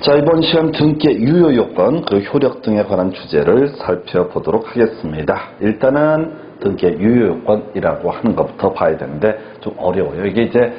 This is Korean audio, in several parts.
자, 이번 시간 등기의 유효 요건, 그 효력 등에 관한 주제를 살펴보도록 하겠습니다. 일단은 등기의 유효 요건이라고 하는 것부터 봐야 되는데 좀 어려워요. 이게 이제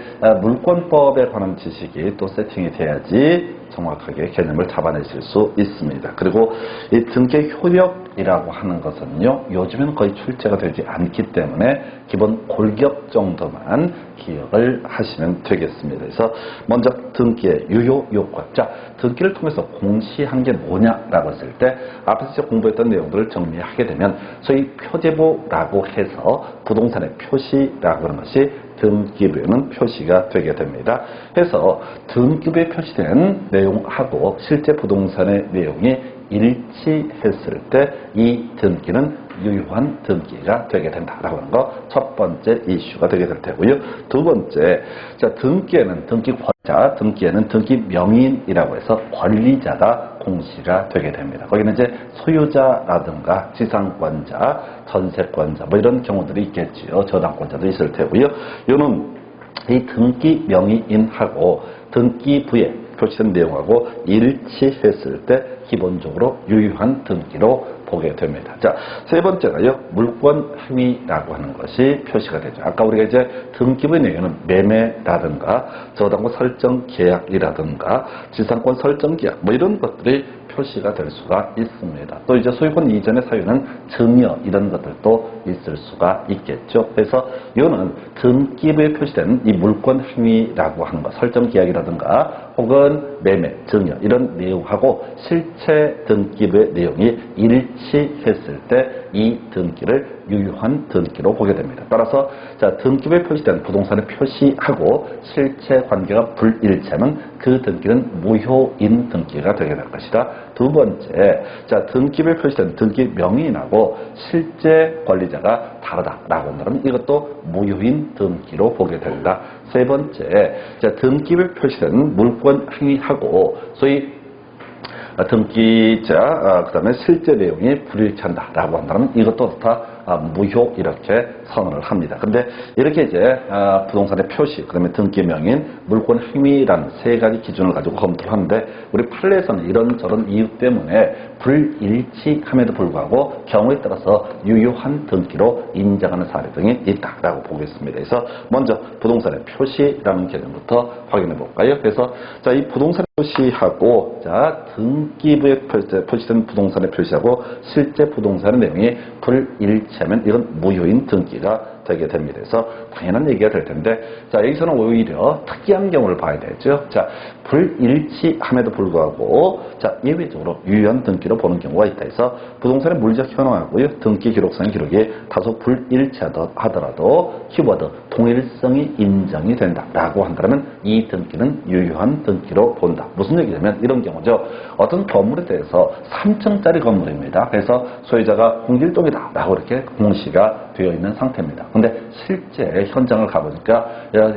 물권법에 관한 지식이 또 세팅이 돼야지 정확하게 개념을 잡아내실 수 있습니다. 그리고 이 등기의 효력이라고 하는 것은요, 요즘에는 거의 출제가 되지 않기 때문에 기본 골격 정도만 기억을 하시면 되겠습니다. 그래서 먼저 등기의 유효 요건. 자, 등기를 통해서 공시한 게 뭐냐라고 했을 때 앞에서 이제 공부했던 내용들을 정리하게 되면 소위 표제부라고 해서 부동산의 표시라고 하는 것이 등기부에는 표시가 되게 됩니다. 그래서 등기부에 표시된 내용하고 실제 부동산의 내용이 일치했을 때 이 등기는 유효한 등기가 되게 된다라고 하는 거 첫 번째 이슈가 되게 될 테고요. 두 번째, 자, 등기에는 등기권자, 등기에는 등기 명의인이라고 해서 권리자가 공시가 되게 됩니다. 거기는 이제 소유자라든가 지상권자, 전세권자 뭐 이런 경우들이 있겠지요. 저당권자도 있을 테고요. 요는 이 등기 명의인하고 등기부에 표시된 내용하고 일치했을 때 기본적으로 유효한 등기로 보게 됩니다. 자, 세 번째가요, 물권 행위라고 하는 것이 표시가 되죠. 아까 우리가 이제 등기부의 내용은 매매라든가 저당권 설정 계약이라든가 지상권 설정 계약 뭐 이런 것들이 표시가 될 수가 있습니다. 또 이제 소유권 이전의 사유는 증여 이런 것들도 있을 수가 있겠죠. 그래서 이거는 등기부에 표시된 이 물권 행위라고 하는 것, 설정 계약이라든가 혹은 매매, 증여 이런 내용하고 실체 등기부의 내용이 일치했을 때 이 등기를 유효한 등기로 보게 됩니다. 따라서 자, 등기부에 표시된 부동산의 표시하고 실체 관계가 불일치하면 그 등기는 무효인 등기가 되게 될 것이다. 두 번째, 자, 등기부에 표시된 등기 명의인하고 실제 권리자가 다르다라고 한다면 이것도 무효인 등기로 보게 된다. 세 번째, 자, 등기부에 표시된 물권 행위하고 소위 등기자, 그 다음에 실제 내용이 불일치한다라고 한다면 이것도 다 무효 이렇게 선언을 합니다. 근데 이렇게 이제 부동산의 표시, 그 다음에 등기 명인, 물권 행위라는 세 가지 기준을 가지고 검토를 하는데 우리 판례에서는 이런저런 이유 때문에 불일치함에도 불구하고 경우에 따라서 유효한 등기로 인정하는 사례 등이 있다라고 보겠습니다. 그래서 먼저 부동산의 표시라는 개념부터 확인해 볼까요? 그래서 자, 이 부동산 표시하고 자, 등기부에 표시된 부동산의 표시하고 실제 부동산의 내용이 불일치하면 이건 무효인 등기가 되게 됩니다. 그래서 당연한 얘기가 될 텐데 자, 여기서는 오히려 특이한 경우를 봐야 되죠. 자, 불일치함에도 불구하고 자, 예외적으로 유효한 등기로 보는 경우가 있다 해서 부동산의 물리적 현황하고요, 등기 기록상 기록이 다소 불일치하더라도 키워드 동일성이 인정이 된다라고 한다면 이 등기는 유효한 등기로 본다. 무슨 얘기냐면 이런 경우죠. 어떤 건물에 대해서 3층짜리 건물입니다. 그래서 소유자가 홍길동이다라고 이렇게 공시가 되어 있는 상태입니다. 근데 실제 현장을 가보니까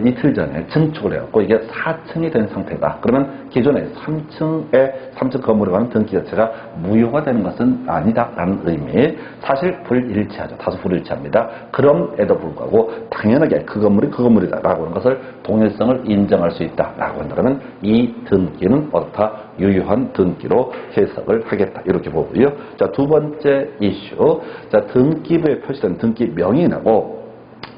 이틀 전에 증축을 해갖고 이게 4층이 된 상태다. 그러면 기존에 3층 건물에 관한 등기 자체가 무효가 되는 것은 아니다라는 의미. 사실 불일치하죠. 다소 불일치합니다. 그럼에도 불구하고 당연하게 그 건물이 그 건물이다라고 하는 것을 동일성을 인정할 수 있다라고 한다면 이 등기는 어떻다? 유효한 등기로 해석을 하겠다. 이렇게 보고요. 자, 두 번째 이슈. 자, 등기부에 표시된 등기 명의인하고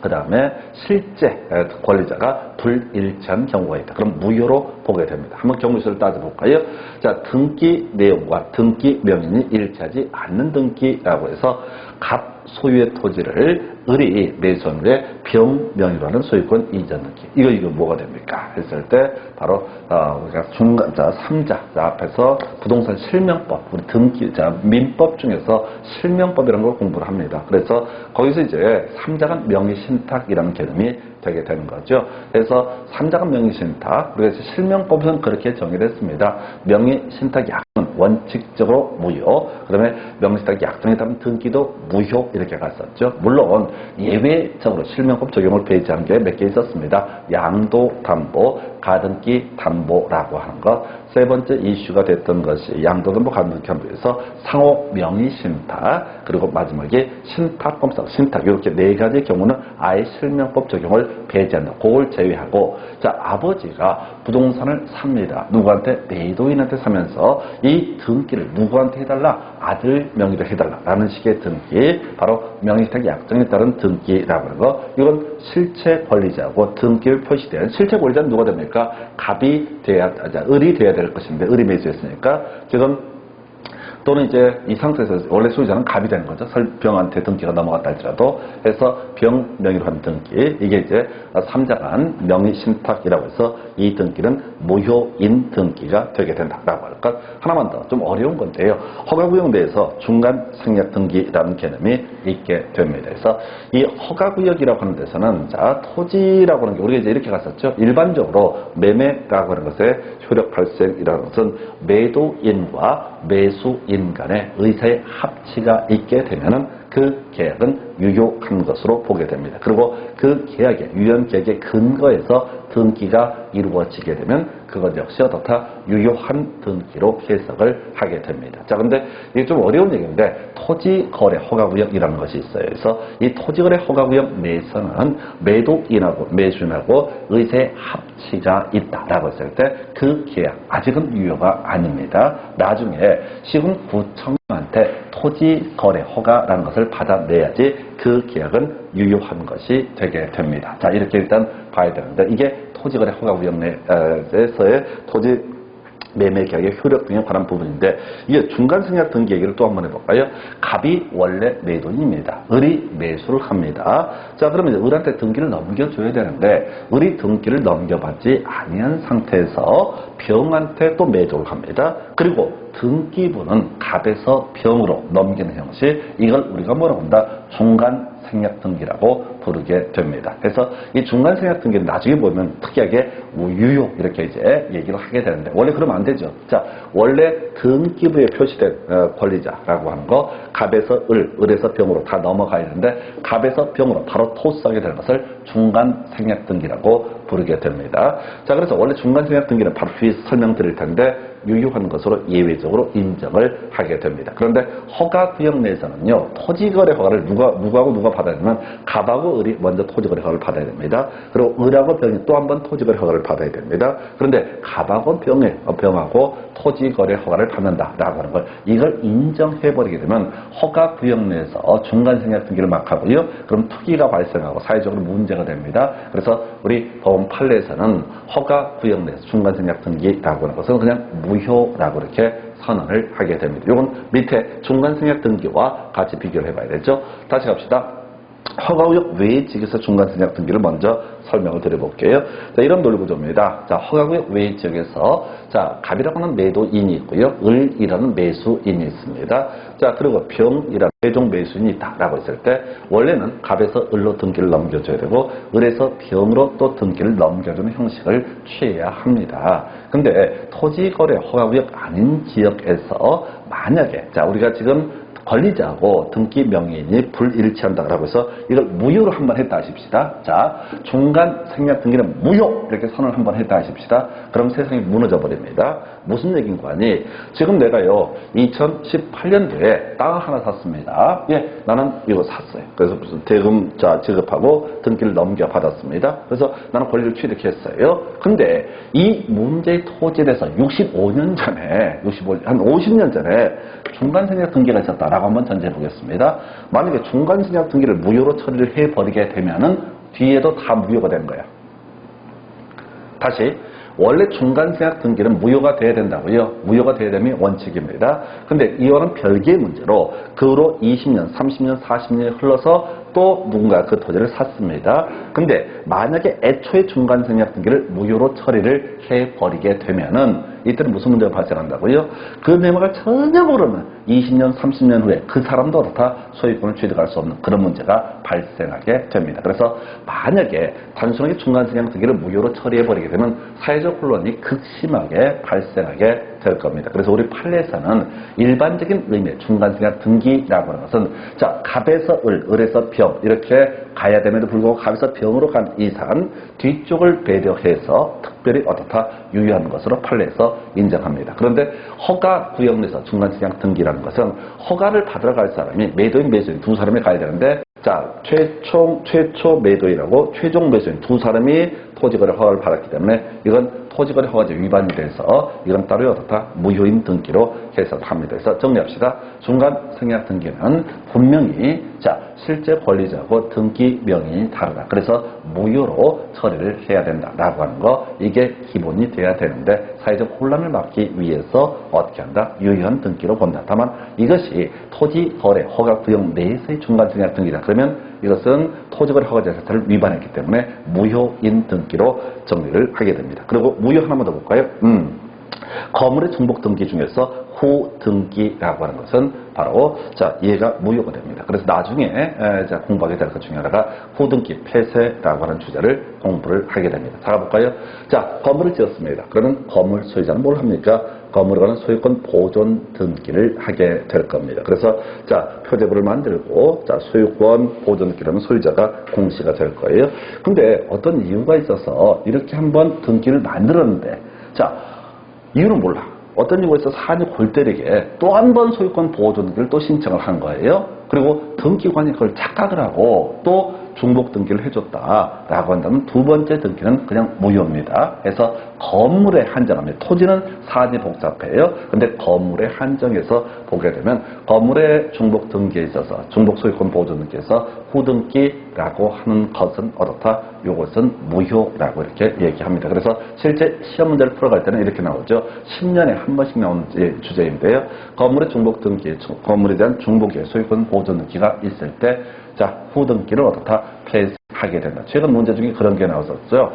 그 다음에 실제 권리자가 불일치한 경우가 있다. 그럼 무효로 보게 됩니다. 한번 경우수를 따져볼까요? 자, 등기 내용과 등기 명인이 일치하지 않는 등기라고 해서 갑 소유의 토지를 을이 매수한 후에 병명의로 하는 소유권 이전 등기. 이거 뭐가 됩니까? 했을 때 바로 우리가 중간 자 3자 자, 앞에서 부동산 실명법, 우리 등기 자 민법 중에서 실명법이라는 걸 공부를 합니다. 그래서 거기서 이제 3자간 명의신탁이라는 개념이 되게 되는 거죠. 그래서 3자간 명의신탁, 그래서 실명법에서는 그렇게 정의를 했습니다. 명의신탁 약정은 원칙적으로 무효, 그 다음에 명의신탁 약정에 따른 등기도 무효 이렇게 갔었죠. 물론 예외적으로 실명법 적용을 배제한 게 몇 개 있었습니다. 양도담보, 가등기 담보라고 하는 것, 세 번째 이슈가 됐던 것이 양도등보 간접기관부에서 상호 명의신탁, 그리고 마지막에 신탁검사, 신탁, 이렇게 네 가지 경우는 아예 실명법 적용을 배제한다. 그걸 제외하고, 자, 아버지가 부동산을 삽니다. 누구한테? 매도인한테 사면서 이 등기를 누구한테 해달라? 아들 명의로 해달라라는 식의 등기, 바로 명의신탁 약정에 따른 등기라고 하는 거. 이건 실체 권리자고 등기를 표시된 실체 권리자는 누가 됩니까? 갑이 돼야, 을이 돼야 될 것인데 을이 매수했으니까 지금 또는 이제 이 상태에서 원래 소유자는 갑이 되는 거죠. 병한테 등기가 넘어갔다 할지라도 해서 병 명의로 한 등기, 이게 이제 3자간 명의 신탁이라고 해서 이 등기는 무효인 등기가 되게 된다라고 할까. 하나만 더 좀 어려운 건데요. 허가구역 내에서 중간 생략 등기라는 개념이 있게 됩니다. 그래서 이 허가구역이라고 하는 데서는 자, 토지라고 하는 게 우리가 이제 이렇게 갔었죠. 일반적으로 매매라고 하는 것의 효력 발생이라는 것은 매도인과 매수인 간의 의사의 합치가 있게 되면은 그 계약은 유효한 것으로 보게 됩니다. 그리고 그 계약의 유효한 계약의 근거에서 등기가 이루어지게 되면 그것 역시 어떻다? 유효한 등기로 해석을 하게 됩니다. 자, 근데 이게 좀 어려운 얘기인데 토지거래 허가구역이라는 것이 있어요. 그래서 이 토지거래 허가구역 내에서는 매도인하고 매수인하고 의사의 합치가 있다라고 했을 때 그 계약 아직은 유효가 아닙니다. 나중에 시군구청한테 토지거래 허가라는 것을 받아내야지 그 계약은 유효한 것이 되게 됩니다. 자, 이렇게 일단 봐야 되는데 이게 토지거래 허가구역 내에서의 토지 매매 계약의 효력 등에 관한 부분인데 이게 중간생략 등기 얘기를 또 한번 해볼까요? 갑이 원래 매도인입니다. 을이 매수를 합니다. 자, 그러면 이제 을한테 등기를 넘겨줘야 되는데 을이 등기를 넘겨받지 아니한 상태에서 병한테 또 매도를 합니다. 그리고 등기부는 갑에서 병으로 넘기는 형식, 이걸 우리가 뭐라고 한다? 중간 생략 등기라고 부르게 됩니다. 그래서 이 중간 생략 등기는 나중에 보면 특이하게 유효 이렇게 이제 얘기를 하게 되는데 원래 그러면 안 되죠. 자, 원래 등기부에 표시된 권리자라고 하는 거 갑에서 을에서 병으로 다 넘어가야 되는데 갑에서 병으로 바로 토스하게 되는 것을 중간 생략 등기라고 부르게 됩니다. 자, 그래서 원래 중간 생략 등기는 바로 뒤에서 설명드릴 텐데 유효한 것으로 예외적으로 인정을 하게 됩니다. 그런데 허가구역 내에서는요, 토지거래 허가를 누구하고 누가 받아야 되면 갑하고 을이 먼저 토지거래 허가를 받아야 됩니다. 그리고 을하고 병이 또 한 번 토지거래 허가를 받아야 됩니다. 그런데 갑하고 병하고 토지거래 허가를 받는다라고 하는 걸 이걸 인정해버리게 되면 허가구역 내에서 중간생략 등기를 막 하고요. 그럼 투기가 발생하고 사회적으로 문제가 됩니다. 그래서 우리 법원 판례에서는 허가구역 내에서 중간생략 등기라고 하는 것은 그냥 무효라고 이렇게 선언을 하게 됩니다. 이건 밑에 중간생략 등기와 같이 비교를 해봐야 되죠. 다시 갑시다. 허가구역 외의 지역에서 중간생략 등기를 먼저 설명을 드려볼게요. 자, 이런 논리구조입니다. 자, 허가구역 외의 지역에서 자, 갑이라고 하는 매도인이 있고요. 을이라는 매수인이 있습니다. 자, 그리고 병이라는 최종 매수인이 있다라고 했을 때 원래는 갑에서 을로 등기를 넘겨줘야 되고 을에서 병으로 또 등기를 넘겨주는 형식을 취해야 합니다. 근데 토지거래 허가구역 아닌 지역에서 만약에 자, 우리가 지금 권리자하고 등기 명의인이 불일치한다고 해서 이걸 무효로 한번 했다 하십시다. 자, 중간 생략 등기는 무효 이렇게 선언을 한번 했다 하십시다. 그럼 세상이 무너져 버립니다. 무슨 얘기인가 하니 지금 내가요 2018년도에 땅을 하나 샀습니다. 예, 나는 이거 샀어요. 그래서 무슨 대금자 지급하고 등기를 넘겨받았습니다. 그래서 나는 권리를 취득했어요. 근데 이 문제의 토지에 대해서 65년 전에 한 50년 전에 중간 생략 등기가 있었다라고 한번 전제해 보겠습니다. 만약에 중간 생략 등기를 무효로 처리를 해버리게 되면은 뒤에도 다 무효가 되는 거예요. 다시 원래 중간 생략 등기는 무효가 돼야 된다고요. 무효가 돼야 되면 원칙입니다. 근데 이거는 별개의 문제로 그 후로 20년, 30년, 40년이 흘러서 또 누군가 그 토지를 샀습니다. 근데 만약에 애초에 중간 생략 등기를 무효로 처리를 해버리게 되면은 이때는 무슨 문제가 발생한다고요? 그 내막을 전혀 모르는 20년, 30년 후에 그 사람도 그렇다 소유권을 취득할 수 없는 그런 문제가 발생하게 됩니다. 그래서 만약에 단순하게 중간 생략 등기를 무효로 처리해버리게 되면 사회적 혼란이 극심하게 발생하게 될 겁니다. 그래서 우리 판례에서는 일반적인 의미의 중간 생략 등기라고 하는 것은 자, 갑에서 을에서 병 이렇게 가야 됨에도 불구하고 가면서 병으로 간 이상 뒤쪽을 배려해서 특별히 어떻다 유효한 것으로 판례에서 인정합니다. 그런데 허가 구역 내에서 중간청약 등기라는 것은 허가를 받으러 갈 사람이 매도인 매수인 두 사람이 가야 되는데 자, 최초 매도인하고 최종 매수인 두 사람이 토지거래 허가를 받았기 때문에 이건 토지거래 허가제 위반이 돼서 이건 따로 어떻다 무효인 등기로 해석을 합니다. 그래서 정리합시다. 중간 생략 등기는 분명히 자 실제 권리자하고 등기 명의이 다르다. 그래서 무효로 처리를 해야 된다라고 하는 거 이게 기본이 돼야 되는데 사회적 혼란을 막기 위해서 어떻게 한다? 유효한 등기로 본다. 다만 이것이 토지거래 허가 구역 내에서의 중간 생략 등기다. 그러면 이것은 토지거래 허가제 자체를 위반했기 때문에 무효인 등기로 정리를 하게 됩니다. 그리고 무효 하나만 더 볼까요? 거물의 중복 등기 중에서 후등기라고 하는 것은 바로 자 얘가 무효가 됩니다. 그래서 나중에 자 공부하게 될 것 중에 하나가 후등기 폐쇄라고 하는 주제를 공부를 하게 됩니다. 자 볼까요? 자 건물을 지었습니다. 그러면 건물 소유자는 뭘 합니까? 건물에 관한 소유권 보존 등기를 하게 될 겁니다. 그래서 자 표제부를 만들고 자 소유권 보존 등기라는 소유자가 공시가 될 거예요. 근데 어떤 이유가 있어서 이렇게 한번 등기를 만들었는데 자 이유는 몰라. 어떤 이유가 있어서 사안이 골 때리게 또 한 번 소유권 보존 등기를 또 신청을 한 거예요. 그리고 등기관이 그걸 착각을 하고 또 중복 등기를 해줬다라고 한다면 두 번째 등기는 그냥 무효입니다. 그래서 건물에 한정합니다. 토지는 사안이 복잡해요. 근데 건물에 한정해서 보게 되면 건물의 중복 등기에 있어서 중복 소유권 보존 등기에서 후등기라고 하는 것은 어떻다? 이것은 무효라고 이렇게 얘기합니다. 그래서 실제 시험 문제를 풀어갈 때는 이렇게 나오죠. 10년에 한 번씩 나오는 주제인데요. 건물의 중복 등기, 건물에 대한 중복의 소유권 보존 등기가 있을 때 자, 후등기를 어떻다? 폐쇄하게 된다. 최근 문제 중에 그런 게 나왔었어요.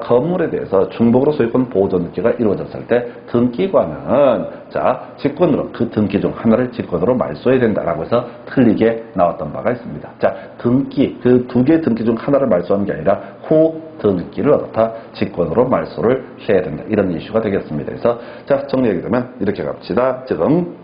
건물에 대해서 중복으로 소유권 보존 등기가 이루어졌을 때 등기관은 자, 직권으로 그 등기 중 하나를 직권으로 말소해야 된다라고 해서 틀리게 나왔던 바가 있습니다. 자, 등기, 그 두 개의 등기 중 하나를 말소하는 게 아니라 후 등기를 어떻다? 직권으로 말소를 해야 된다. 이런 이슈가 되겠습니다. 그래서 자, 정리하게 되면 이렇게 갑시다. 지금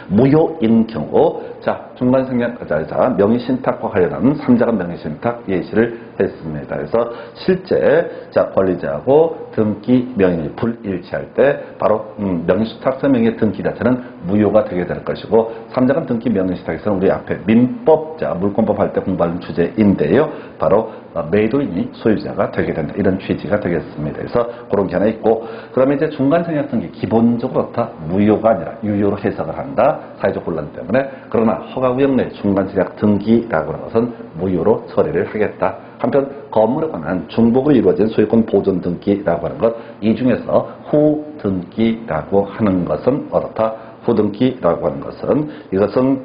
무효인 경우 자 중간 생략자 명의신탁과 관련한 3자간 명의신탁 예시를 했습니다. 그래서 실제 자 권리자하고 등기 명의 불일치할 때 바로 명의신탁서 명의 등기 자체는 무효가 되게 될 것이고 3자간 등기 명의신탁에서는 우리 앞에 민법 자 물권법 할 때 공부하는 주제인데요. 바로 매도인이 소유자가 되게 된다. 이런 취지가 되겠습니다. 그래서 그런 게 하나 있고 그 다음에 이제 중간 생략 등기 기본적으로 다 무효가 아니라 유효로 해석을 한다. 사회적 혼란 때문에. 그러나 허가구역 내 중간 생략 등기라고 하는 것은 무효로 처리를 하겠다. 한편 건물에 관한 중복으로 이루어진 소유권 보존 등기라고 하는 것 이 중에서 후등기라고 하는 것은 어떻다? 후등기라고 하는 것은 이것은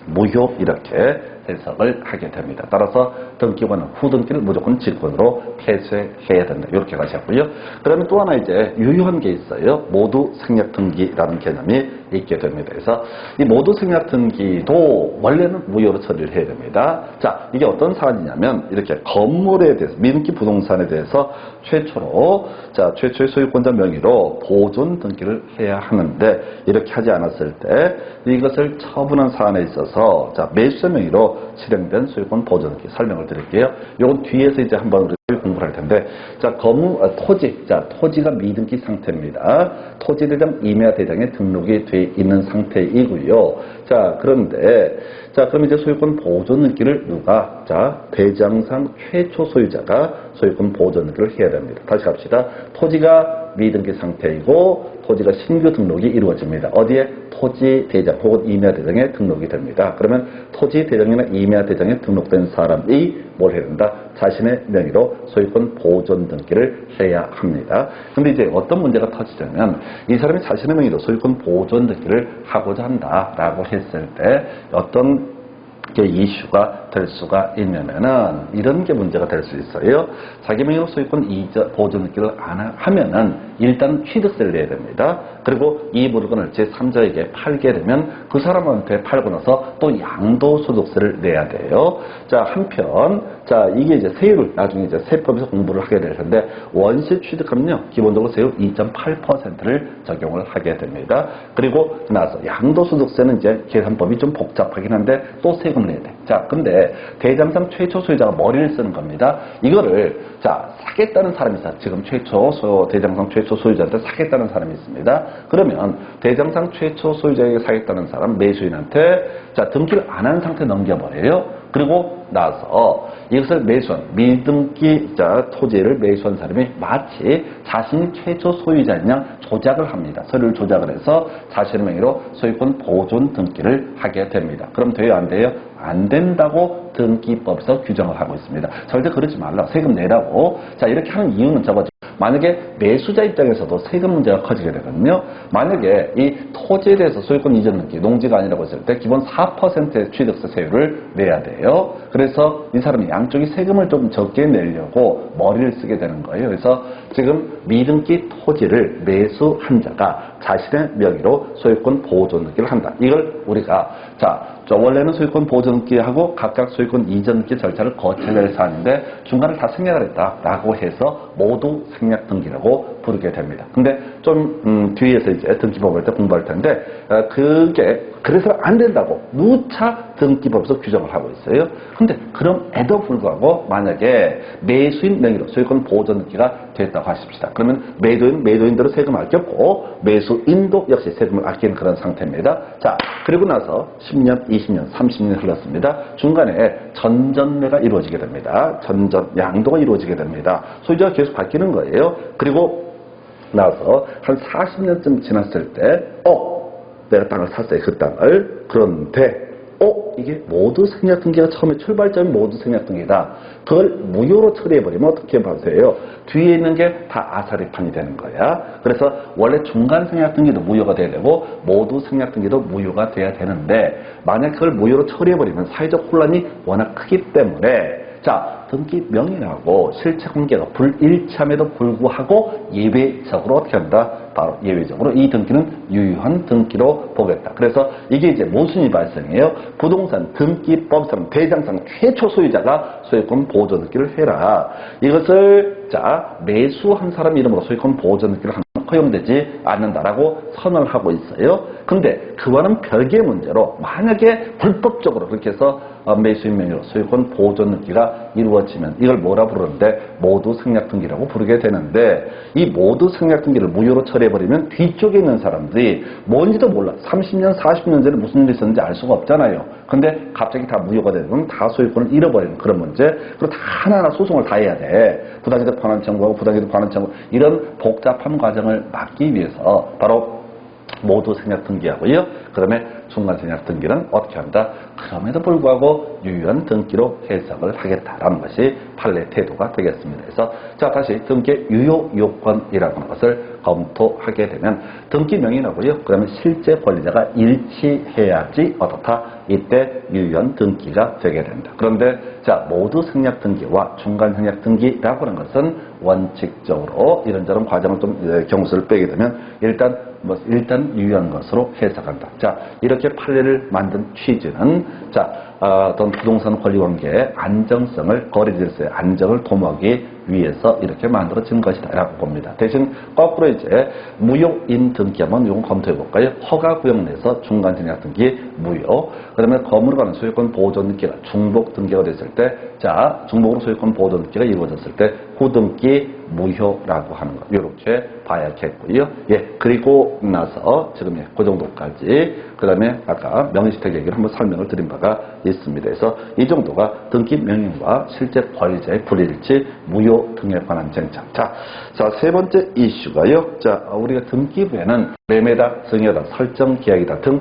무효 이렇게 해석을 하게 됩니다. 따라서 등기관은 후등기를 무조건 직권으로 폐쇄해야 된다. 이렇게 가셨고요. 그다음에 또 하나 이제 유효한 게 있어요. 모두 생략 등기라는 개념이 있게 됩니다. 그래서 이 모두 생략 등기도 원래는 무효로 처리를 해야 됩니다. 자, 이게 어떤 사안이냐면 이렇게 건물에 대해서 미등기 부동산에 대해서 최초로 자 최초의 소유권자 명의로 보존 등기를 해야 하는데 이렇게 하지 않았을 때 이것을 처분한 사안에 있어서 자 매수자 명의로 실행된 소유권 보존 등기 설명을 드릴게요. 이건 뒤에서 이제 한번 우리 공부를 할 텐데 자 토지 자 토지가 미등기 상태입니다. 토지 대장 임야 대장에 등록이 돼 있는 상태이고요. 자 그런데 자 그럼 이제 소유권 보존 등기를 누가 자 대장상 최초 소유자가 소유권 보존 등기를 해야 됩니다. 다시 갑시다. 토지가 미등기 상태이고 토지가 신규 등록이 이루어집니다. 어디에? 토지 대장 혹은 임야 대장에 등록이 됩니다. 그러면 토지 대장이나 임야 대장에 등록된 사람이 뭘 해야 된다? 자신의 명의로 소유권 보존 등기를 해야 합니다. 근데 이제 어떤 문제가 터지냐면 이 사람이 자신의 명의로 소유권 보존 등기를 하고자 한다라고 했을 때 어떤 게 이슈가 될 수가 있냐면은 이런 게 문제가 될 수 있어요. 자기 명의로 소유권 이자 보존 등기를 안 하면은 일단 취득세를 내야 됩니다. 그리고 이 물건을 제3자에게 팔게 되면 그 사람한테 팔고 나서 또 양도소득세를 내야 돼요. 자 한편 자, 이게 이제 세율을 나중에 이제 세법에서 공부를 하게 될 텐데, 원시 취득하면요, 기본적으로 세율 2.8%를 적용을 하게 됩니다. 그리고 나서 양도소득세는 이제 계산법이 좀 복잡하긴 한데, 또 세금을 내야 돼. 자, 근데 대장상 최초 소유자가 머리를 쓰는 겁니다. 이거를, 자, 사겠다는 사람이 있어. 지금 대장상 최초 소유자한테 사겠다는 사람이 있습니다. 그러면 대장상 최초 소유자에게 사겠다는 사람, 매수인한테, 자, 등기를 안 한 상태 넘겨버려요. 그리고 나서 이것을 매수한 미등기자 토지를 매수한 사람이 마치 자신이 최초 소유자인 양 조작을 합니다. 서류를 조작을 해서 자신의 명의로 소유권 보존 등기를 하게 됩니다. 그럼 돼요, 안 돼요? 안 된다고 등기법에서 규정을 하고 있습니다. 절대 그러지 말라. 세금 내라고. 자, 이렇게 하는 이유는 저거죠. 만약에 매수자 입장에서도 세금 문제가 커지게 되거든요. 만약에 이 토지에 대해서 소유권 이전 등기, 농지가 아니라고 했을 때 기본 4%의 취득세 세율을 내야 돼요. 그래서 이 사람이 양쪽이 세금을 좀 적게 내려고 머리를 쓰게 되는 거예요. 그래서 지금 미등기 토지를 매수한 자가 자신의 명의로 소유권 보존 등기를 한다. 이걸 우리가 원래는 소유권 보존 등기하고 각각 소유권 이전 등기 절차를 거쳐야 될 사안인데 중간에 다 생략을 했다라고 해서 모두 생략 등기라고 부르게 됩니다. 근데 좀 뒤에서 이제 등기법을 때 공부할 텐데 그게 그래서 안 된다고 누차 등기법에서 규정을 하고 있어요. 근데 그럼에도 불구하고 만약에 매수인 명의로 소유권 보존 등기가 됐다고 하십시다. 그러면 매도인대로 세금 아꼈고 매수인도 역시 세금을 아끼는 그런 상태입니다. 자, 그리고 나서 10년, 20년, 30년이 흘렀습니다. 중간에 전전매가 이루어지게 됩니다. 양도가 이루어지게 됩니다. 소유자가 계속 바뀌는 거예요. 그리고 나서 한 40년쯤 지났을 때 내가 땅을 샀어요. 그 땅을. 그런데 이게 모두 생략 등기가 처음에 출발점이 모두 생략 등기다. 그걸 무효로 처리해버리면 어떻게 봐세요? 뒤에 있는 게 다 아사리판이 되는 거야. 그래서 원래 중간 생략 등기도 무효가 돼야 되고 모두 생략 등기도 무효가 돼야 되는데 만약 그걸 무효로 처리해버리면 사회적 혼란이 워낙 크기 때문에 자, 등기 명의하고 실체 관계가 불일치함에도 불구하고 예외적으로 어떻게 한다? 바로 예외적으로 이 등기는 유효한 등기로 보겠다. 그래서 이게 이제 무슨 일이 발생해요? 부동산 등기법상 대장상 최초 소유자가 소유권 보존 등기를 해라. 이것을 자, 매수한 사람 이름으로 소유권 보존 등기를 하면 허용되지 않는다라고 선언을 하고 있어요. 근데 그와는 별개의 문제로 만약에 불법적으로 그렇게 해서 매수인 명의로 소유권 보존 등기가 이루어지면 이걸 뭐라 부르는데 모두 생략 등기라고 부르게 되는데 이 모두 생략 등기를 무효로 처리해버리면 뒤쪽에 있는 사람들이 뭔지도 몰라. 30년, 40년 전에 무슨 일이 있었는지 알 수가 없잖아요. 근데 갑자기 다 무효가 되면 다 소유권을 잃어버리는 그런 문제. 그리고 다 하나하나 소송을 다 해야 돼. 부당이득 반환 청구하고 부당이득 반환 청구 이런 복잡한 과정을 막기 위해서 바로 모두 생략 등기하고요. 그다음에 중간 생략 등기는 어떻게 한다? 그럼에도 불구하고 유효한 등기로 해석을 하겠다라는 것이 판례 태도가 되겠습니다. 그래서 자, 다시 등기 유효 요건이라고 하는 것을 검토하게 되면 등기 명의하고요. 그다음에 실제 권리자가 일치해야지 어떻다? 이때 유효한 등기가 되게 된다. 그런데 자, 모두 생략 등기와 중간 생략 등기라고 하는 것은 원칙적으로 이런저런 과정을 좀 경수를 빼게 되면 일단 유효한 것으로 해석한다. 자, 이렇게 판례를 만든 취지는 자, 어떤 부동산 권리 관계의 안정성을 거래 질서의 안정을 도모하기 위해서 이렇게 만들어진 것이다라고 봅니다. 대신 거꾸로 이제 무효인 등기 한번 이건 검토해 볼까요? 허가 구역 내에서 중간 생략 등기 무효. 그다음에 건물에 관한 소유권 보존 등기가 중복 등기가 됐을 때, 자, 중복으로 소유권 보존 등기가 이루어졌을 때 후등기 무효라고 하는 것 이렇게 봐야겠고요. 예, 그리고 나서 지금 그 정도까지. 그다음에 아까 명의주택 얘기를 한번 설명을 드린 바가 있습니다. 그래서 이 정도가 등기 명의와 실제 권리자의 불일치 무효 등에 관한 쟁점. 자, 세 번째 이슈가요. 자, 우리가 등기부에는 매매다, 증여다, 설정 계약이다 등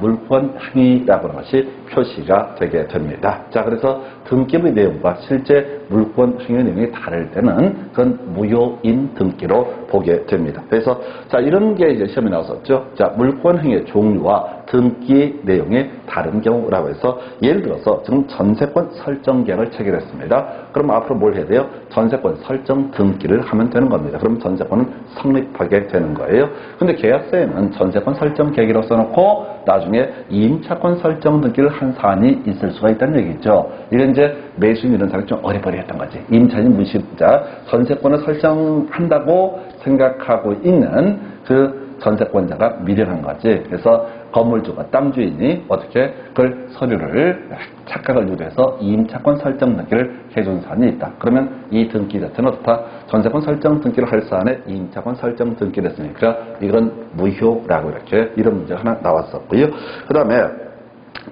물권 행위라고 하는 것이 표시가 되게 됩니다. 자, 그래서 등기부의 내용과 실제 물권 행위 내용이 다를 때는 그건 이건 무효인 등기로 보게 됩니다. 그래서 자, 이런 게 이제 시험에 나왔었죠. 자, 물권행위의 종류와 등기 내용이 다른 경우라고 해서 예를 들어서 지금 전세권 설정 계약을 체결했습니다. 그럼 앞으로 뭘 해야 돼요? 전세권 설정 등기를 하면 되는 겁니다. 그럼 전세권은 성립하게 되는 거예요. 근데 계약서에는 전세권 설정 계약이라고 써놓고 나중에 임차권 설정 등기를 한 사안이 있을 수가 있다는 얘기죠. 이건 이제 매수인 이런 사람이 좀 어리버리했던 거지. 임차인 무실자 전세권을 설정한다고 생각하고 있는 그 전세권자가 미련한 거지. 그래서 건물주가 땅 주인이 어떻게 그걸 서류를 착각을 유도해서 임차권 설정 등기를 해준 사안이 있다. 그러면 이 등기 자체는 어떻다? 전세권 설정 등기를 할 사안에 임차권 설정 등기를 했으니까 이건 무효라고 이렇게 이런 문제가 하나 나왔었고요. 그 다음에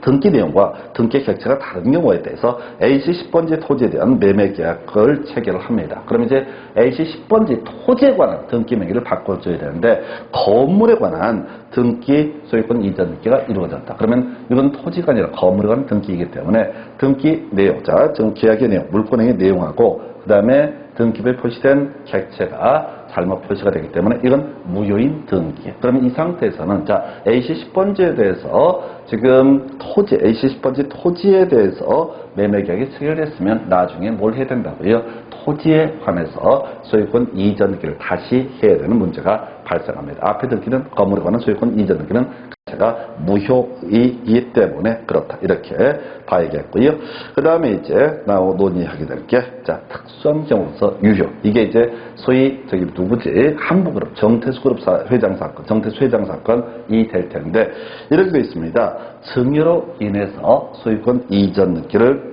등기 내용과 등기 객체가 다른 경우에 대해서 AC 10번지 토지에 대한 매매 계약을 체결을 합니다. 그럼 이제 AC 10번지 토지에 관한 등기 명의를 바꿔줘야 되는데 건물에 관한 등기 소유권 이전 등기가 이루어졌다. 그러면 이건 토지가 아니라 건물에 관한 등기이기 때문에 등기 내용, 자, 지금 계약의 내용, 물권행위 내용하고 그 다음에 등기부에 표시된 객체가 잘못 표시가 되기 때문에 이건 무효인 등기. 그러면 이 상태에서는 자, AC 10번지에 대해서 지금 토지, AC 10번지 토지에 대해서 매매 계약이 체결됐으면 나중에 뭘 해야 된다고요? 토지에 관해서 소유권 이전 등기를 다시 해야 되는 문제가 발생합니다. 앞에 등기는 건물에 관한 소유권 이전 등기는 제가 무효이기 때문에 그렇다. 이렇게 봐야겠고요. 그 다음에 이제 논의하게 될 게, 자, 특수한 경우로서 유효. 이게 이제 소위, 누구지? 한부그룹, 정태수그룹 회장 사건, 정태수 회장 사건이 될 텐데, 이렇게 되어 있습니다. 증여로 인해서 소유권 이전 등기를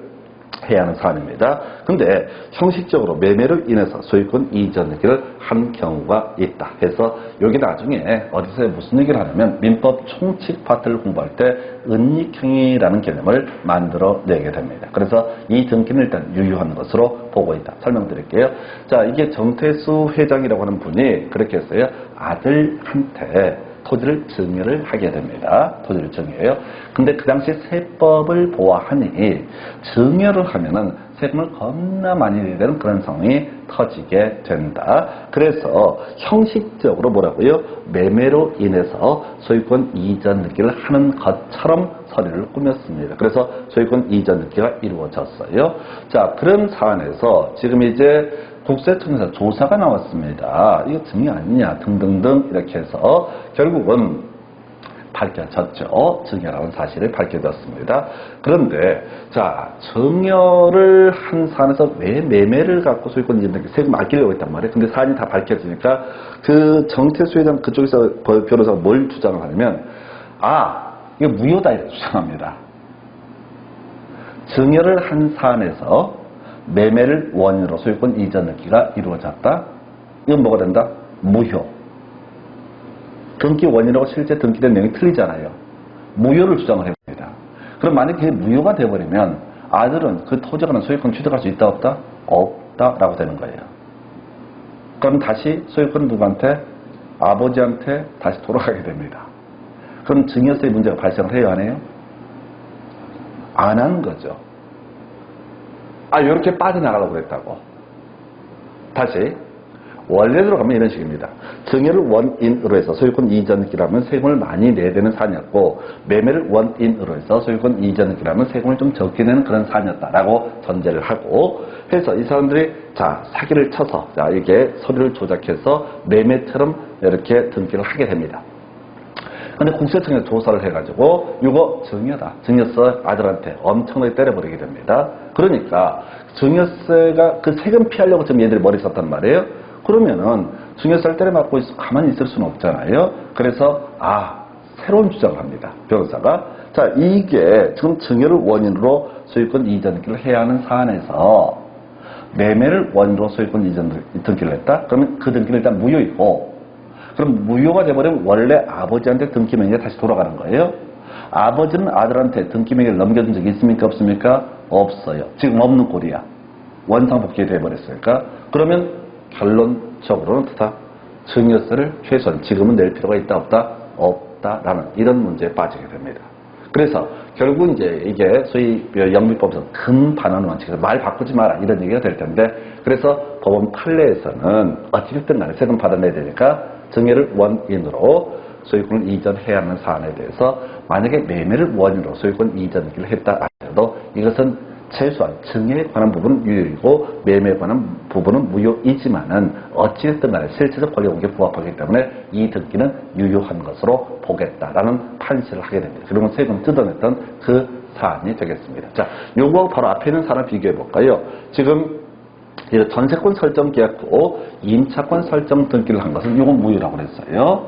해야 하는 사안입니다. 근데 형식적으로 매매로 인해서 소유권 이전 등기를 한 경우가 있다. 해서 여기 나중에 어디서 무슨 얘기를 하냐면 민법 총칙 파트를 공부할 때 은닉행위라는 개념을 만들어내게 됩니다. 그래서 이 등기는 일단 유효한 것으로 보고 있다. 설명드릴게요. 자, 이게 정태수 회장이라고 하는 분이 그렇게 했어요. 아들한테 토지를 증여를 하게 됩니다. 토지를 증여해요. 근데 그 당시 세법을 보아하니 증여를 하면은 세금을 겁나 많이 내야 되는 그런 상황이 터지게 된다. 그래서 형식적으로 뭐라고요? 매매로 인해서 소유권 이전 등기를 하는 것처럼 서류를 꾸몄습니다. 그래서 소유권 이전 등기가 이루어졌어요. 자, 그런 사안에서 지금 이제 국세청에서 조사가 나왔습니다. 이거 증여 아니냐 등등등 이렇게 해서 결국은 밝혀졌죠. 증여라는 사실이 밝혀졌습니다. 그런데 자, 증여를 한 사안에서 왜 매매를 갖고 소유권 이전 등기 세금 아끼려고 했단 말이에요. 근데 사안이 다 밝혀지니까 그 정태수 회장 그쪽에서 변호사가 뭘 주장을 하냐면 이거 무효다 이렇게 주장합니다. 증여를 한 사안에서 매매를 원인으로 소유권 이전 등기가 이루어졌다. 이건 뭐가 된다? 무효. 등기 원인하고 실제 등기된 내용이 틀리잖아요. 무효를 주장을 해봅니다. 그럼 만약에 그게 무효가 돼버리면 아들은 그 토지에 관한 소유권 취득할 수 있다 없다? 없다라고 되는 거예요. 그럼 다시 소유권 누구한테? 아버지한테 다시 돌아가게 됩니다. 그럼 증여세의 문제가 발생을 해요, 안 해요? 안 하는 거죠. 이렇게 빠져나가려고 그랬다고. 다시 원래대로 가면 이런 식입니다. 증여를 원인으로 해서 소유권 이전 등기라면 세금을 많이 내야 되는 사안이었고 매매를 원인으로 해서 소유권 이전 등기라면 세금을 좀 적게 내는 그런 사안이었다라고 전제를 하고 해서 이 사람들이 자, 사기를 쳐서 자, 이게 서류를 조작해서 매매처럼 이렇게 등기를 하게 됩니다. 근데 국세청에서 조사를 해가지고 이거 증여다. 증여세 아들한테 엄청나게 때려버리게 됩니다. 그러니까 증여세가 그 세금 피하려고 지금 얘들이 머리 썼단 말이에요. 그러면은 증여세를 때려맞고 가만히 있을 수는 없잖아요. 그래서 새로운 주장을 합니다. 변호사가. 자, 이게 지금 증여를 원인으로 소유권 이전 등기를 해야 하는 사안에서 매매를 원인으로 소유권 이전 등기를 했다? 그러면 그 등기는 일단 무효이고 그럼 무효가 돼버리면 원래 아버지한테 등기 명의가 다시 돌아가는 거예요. 아버지는 아들한테 등기 명의를 넘겨준 적이 있습니까? 없습니까? 없어요. 지금 없는 꼴이야. 원상복귀 돼버렸으니까. 그러면 결론적으로는 다 증여세를 최소한 지금은 낼 필요가 있다 없다? 없다라는 이런 문제에 빠지게 됩니다. 그래서 결국 이제 이게 소위 영미법에서 금반환 원칙에서 말 바꾸지 마라 이런 얘기가 될 텐데, 그래서 법원 판례에서는 어찌됐든 간에 세금 받아내야 되니까 증여를 원인으로 소유권을 이전해야 하는 사안에 대해서 만약에 매매를 원인으로 소유권 이전을 했다 하더라도 이것은 최소한 증여에 관한 부분은 유효이고 매매에 관한 부분은 무효이지만은 어찌됐든 간에 실체적 권리 공개에 부합하기 때문에 이 등기는 유효한 것으로 보겠다라는 판시를 하게 됩니다. 그러면 세금 뜯어냈던 그 사안이 되겠습니다. 자, 요거 바로 앞에 있는 사안을 비교해 볼까요? 지금 전세권 설정 계약 후 임차권 설정 등기를 한 것은 이건 무효라고 그랬어요.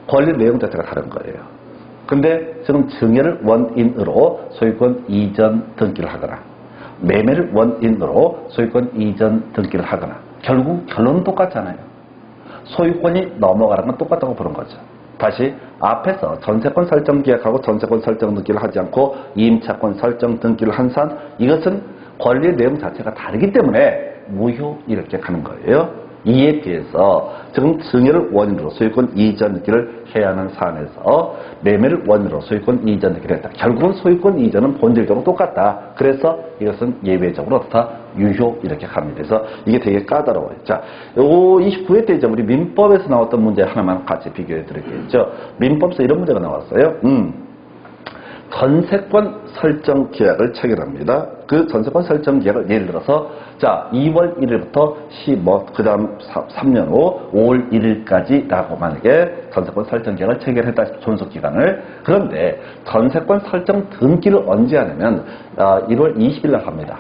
권리 내용 자체가 다른 거예요. 근데 지금 증여를 원인으로 소유권 이전 등기를 하거나 매매를 원인으로 소유권 이전 등기를 하거나 결국 결론은 똑같잖아요. 소유권이 넘어가는 건 똑같다고 보는 거죠. 다시 앞에서 전세권 설정 계약하고 전세권 설정 등기를 하지 않고 임차권 설정 등기를 한 사안, 이것은 권리 내용 자체가 다르기 때문에 무효 이렇게 가는 거예요. 이에 비해서 지금 증여를 원인으로 소유권 이전 등기를 해야 하는 사안에서 매매를 원인으로 소유권 이전 등기를 했다. 결국은 소유권 이전은 본질적으로 똑같다. 그래서 이것은 예외적으로 어떻다? 유효 이렇게 갑니다. 그래서 이게 되게 까다로워요. 자, 요 29회 때 이제 우리 민법에서 나왔던 문제 하나만 같이 비교해 드리겠죠. 민법에서 이런 문제가 나왔어요. 전세권 설정 계약을 체결합니다. 그 전세권 설정 계약을 예를 들어서 자 2월 1일부터 그 다음 3년 후 5월 1일까지라고 만약에 전세권 설정 계약을 체결했다 존속기간을. 그런데 전세권 설정 등기를 언제 하냐면 1월 20일 날 합니다.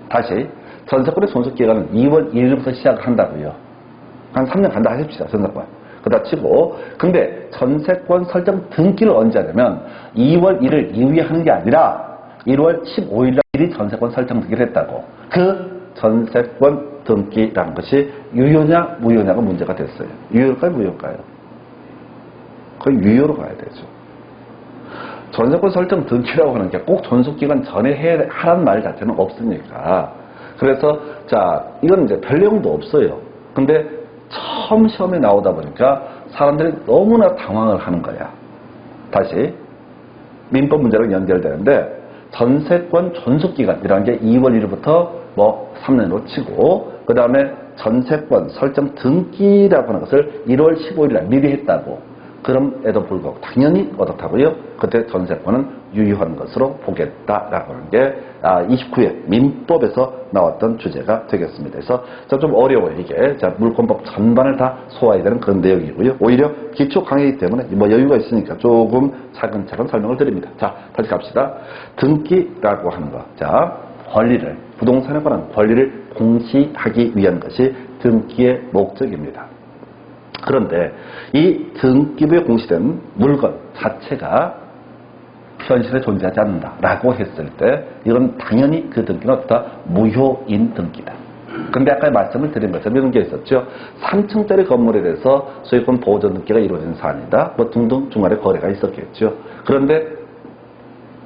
다시 전세권의 존속기간은 2월 1일부터 시작을 한다고요. 한 3년 간다 하십시다. 전세권. 그다 치고, 근데 전세권 설정 등기를 언제 하냐면 2월 1일 이후에 하는 게 아니라 1월 15일 날이 전세권 설정 등기를 했다고. 그 전세권 등기라는 것이 유효냐 무효냐가 문제가 됐어요. 유효일까요 무효일까요? 거의 유효로 가야 되죠. 전세권 설정 등기라고 하는 게 꼭 존속기간 전에 하라는 말 자체는 없으니까. 그래서 자 이건 이제 별 내용도 없어요. 근데 처음 시험에 나오다 보니까 사람들이 너무나 당황을 하는 거야. 다시 민법 문제랑 연결되는데 전세권 존속기간이라는 게 2월 1일부터 3년으로 치고, 그 다음에 전세권 설정 등기라고 하는 것을 1월 15일 날 미리 했다고. 그럼에도 불구하고 당연히 어떻다고요? 그때 전세권은 유효한 것으로 보겠다라고 하는 게 29회 민법에서 나왔던 주제가 되겠습니다. 그래서 좀 어려워요 이게. 자, 물권법 전반을 다 소화해야 되는 그런 내용이고요. 오히려 기초 강의이기 때문에 여유가 있으니까 조금 차근차근 설명을 드립니다. 자, 다시 갑시다. 등기라고 하는 거. 자, 권리를, 부동산에 관한 권리를 공시하기 위한 것이 등기의 목적입니다. 그런데 이 등기부에 공시된 물건 자체가 현실에 존재하지 않는다라고 했을 때 이건 당연히 그 등기는 어떻다? 무효인 등기다. 근데 아까 말씀을 드린 것처럼 이런 게 있었죠. 3층짜리 건물에 대해서 소유권 보존 등기가 이루어진 사안이다. 등등 중간에 거래가 있었겠죠. 그런데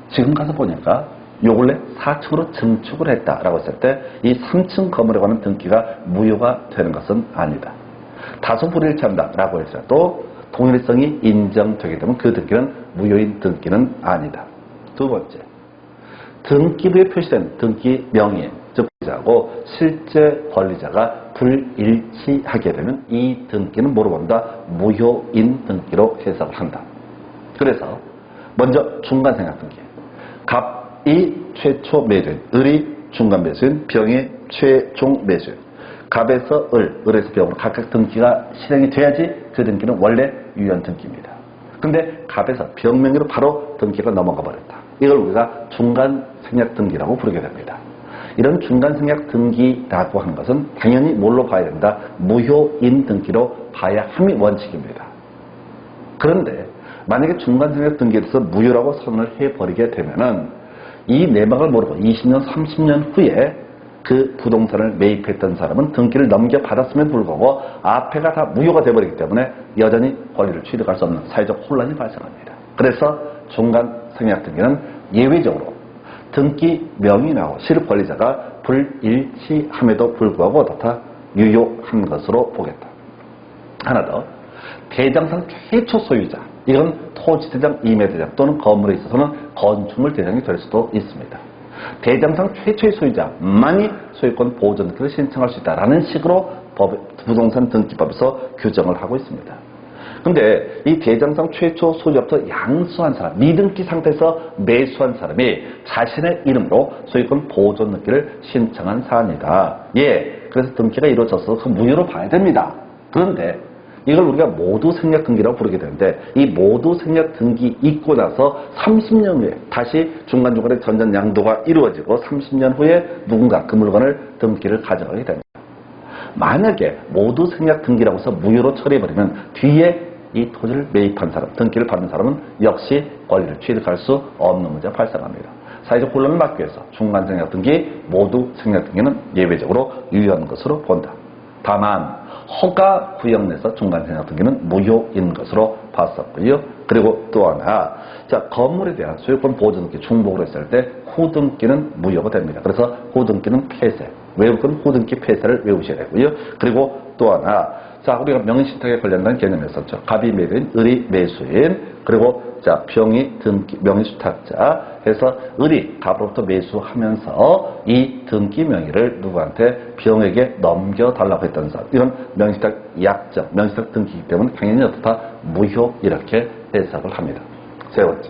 지금 가서 보니까 요 근래 4층으로 증축을 했다라고 했을 때 이 3층 건물에 관한 등기가 무효가 되는 것은 아니다. 다소 불일치한다라고 할지라도 동일성이 인정되게 되면 그 등기는 무효인 등기는 아니다. 두 번째, 등기부에 표시된 등기 명의, 즉 권리자하고 실제 권리자가 불일치하게 되면 이 등기는 뭐로 본다? 무효인 등기로 해석을 한다. 그래서 먼저 중간생략 등기. 갑이 최초 매수인, 을이 중간 매수인, 병이 최종 매수인. 갑에서 을에서 병으로 각각 등기가 실행이 돼야지 그 등기는 원래 유효한 등기입니다. 근데 갑에서 병 명의로 바로 등기가 넘어가 버렸다. 이걸 우리가 중간 생략 등기라고 부르게 됩니다. 이런 중간 생략 등기라고 하는 것은 당연히 뭘로 봐야 된다? 무효인 등기로 봐야 함이 원칙입니다. 그런데 만약에 중간 생략 등기에 대해서 무효라고 선언을 해버리게 되면은 이 내막을 모르고 20년, 30년 후에 그 부동산을 매입했던 사람은 등기를 넘겨받았음에도 불구하고 앞에가 다 무효가 되어버리기 때문에 여전히 권리를 취득할 수 없는 사회적 혼란이 발생합니다. 그래서 중간 생략 등기는 예외적으로 등기 명의인하고 실권리자가 불일치함에도 불구하고 어떻다? 유효한 것으로 보겠다. 하나 더, 대장상 최초 소유자, 이건 토지대장, 임야대장 또는 건물에 있어서는 건축물 대장이 될 수도 있습니다. 대장상 최초의 소유자만이 소유권 보존 등기를 신청할 수 있다라는 식으로 부동산 등기법에서 규정을 하고 있습니다. 근데 이 대장상 최초 소유자부터 양수한 사람, 미등기 상태에서 매수한 사람이 자신의 이름으로 소유권 보존 등기를 신청한 사안이다. 예, 그래서 등기가 이루어져서 그 무효로 봐야 됩니다. 그런데 이걸 우리가 모두 생략 등기라고 부르게 되는데 이 모두 생략 등기 있고 나서 30년 후에 다시 중간중간에 전전 양도가 이루어지고 30년 후에 누군가 그 물건을 등기를 가져가게 됩니다. 만약에 모두 생략 등기라고 해서 무효로 처리해버리면 뒤에 이 토지를 매입한 사람, 등기를 받은 사람은 역시 권리를 취득할 수 없는 문제가 발생합니다. 사회적 혼란을 막기 위해서 중간 생략 등기, 모두 생략 등기는 예외적으로 유효한 것으로 본다. 다만 허가 구역 내에서 중간 생략 등기는 무효인 것으로 봤었고요. 그리고 또 하나, 자, 건물에 대한 소유권 보존 등기 중복으로 했을 때 후등기는 무효가 됩니다. 그래서 후등기는 폐쇄, 외울 건 후등기 폐쇄를 외우셔야 되고요. 그리고 또 하나, 자, 우리가 명의신탁에 관련된 개념이 있었죠. 갑이 매도인, 을이 매수인, 그리고 자, 병이 등기, 명의수탁자 해서 을이 갑으로부터 매수하면서 이 등기 명의를 누구한테 병에게 넘겨달라고 했던 사람. 이런 명의수탁 약정, 명의수탁 등기이기 때문에 당연히 어떻다? 무효 이렇게 해석을 합니다. 세 번째,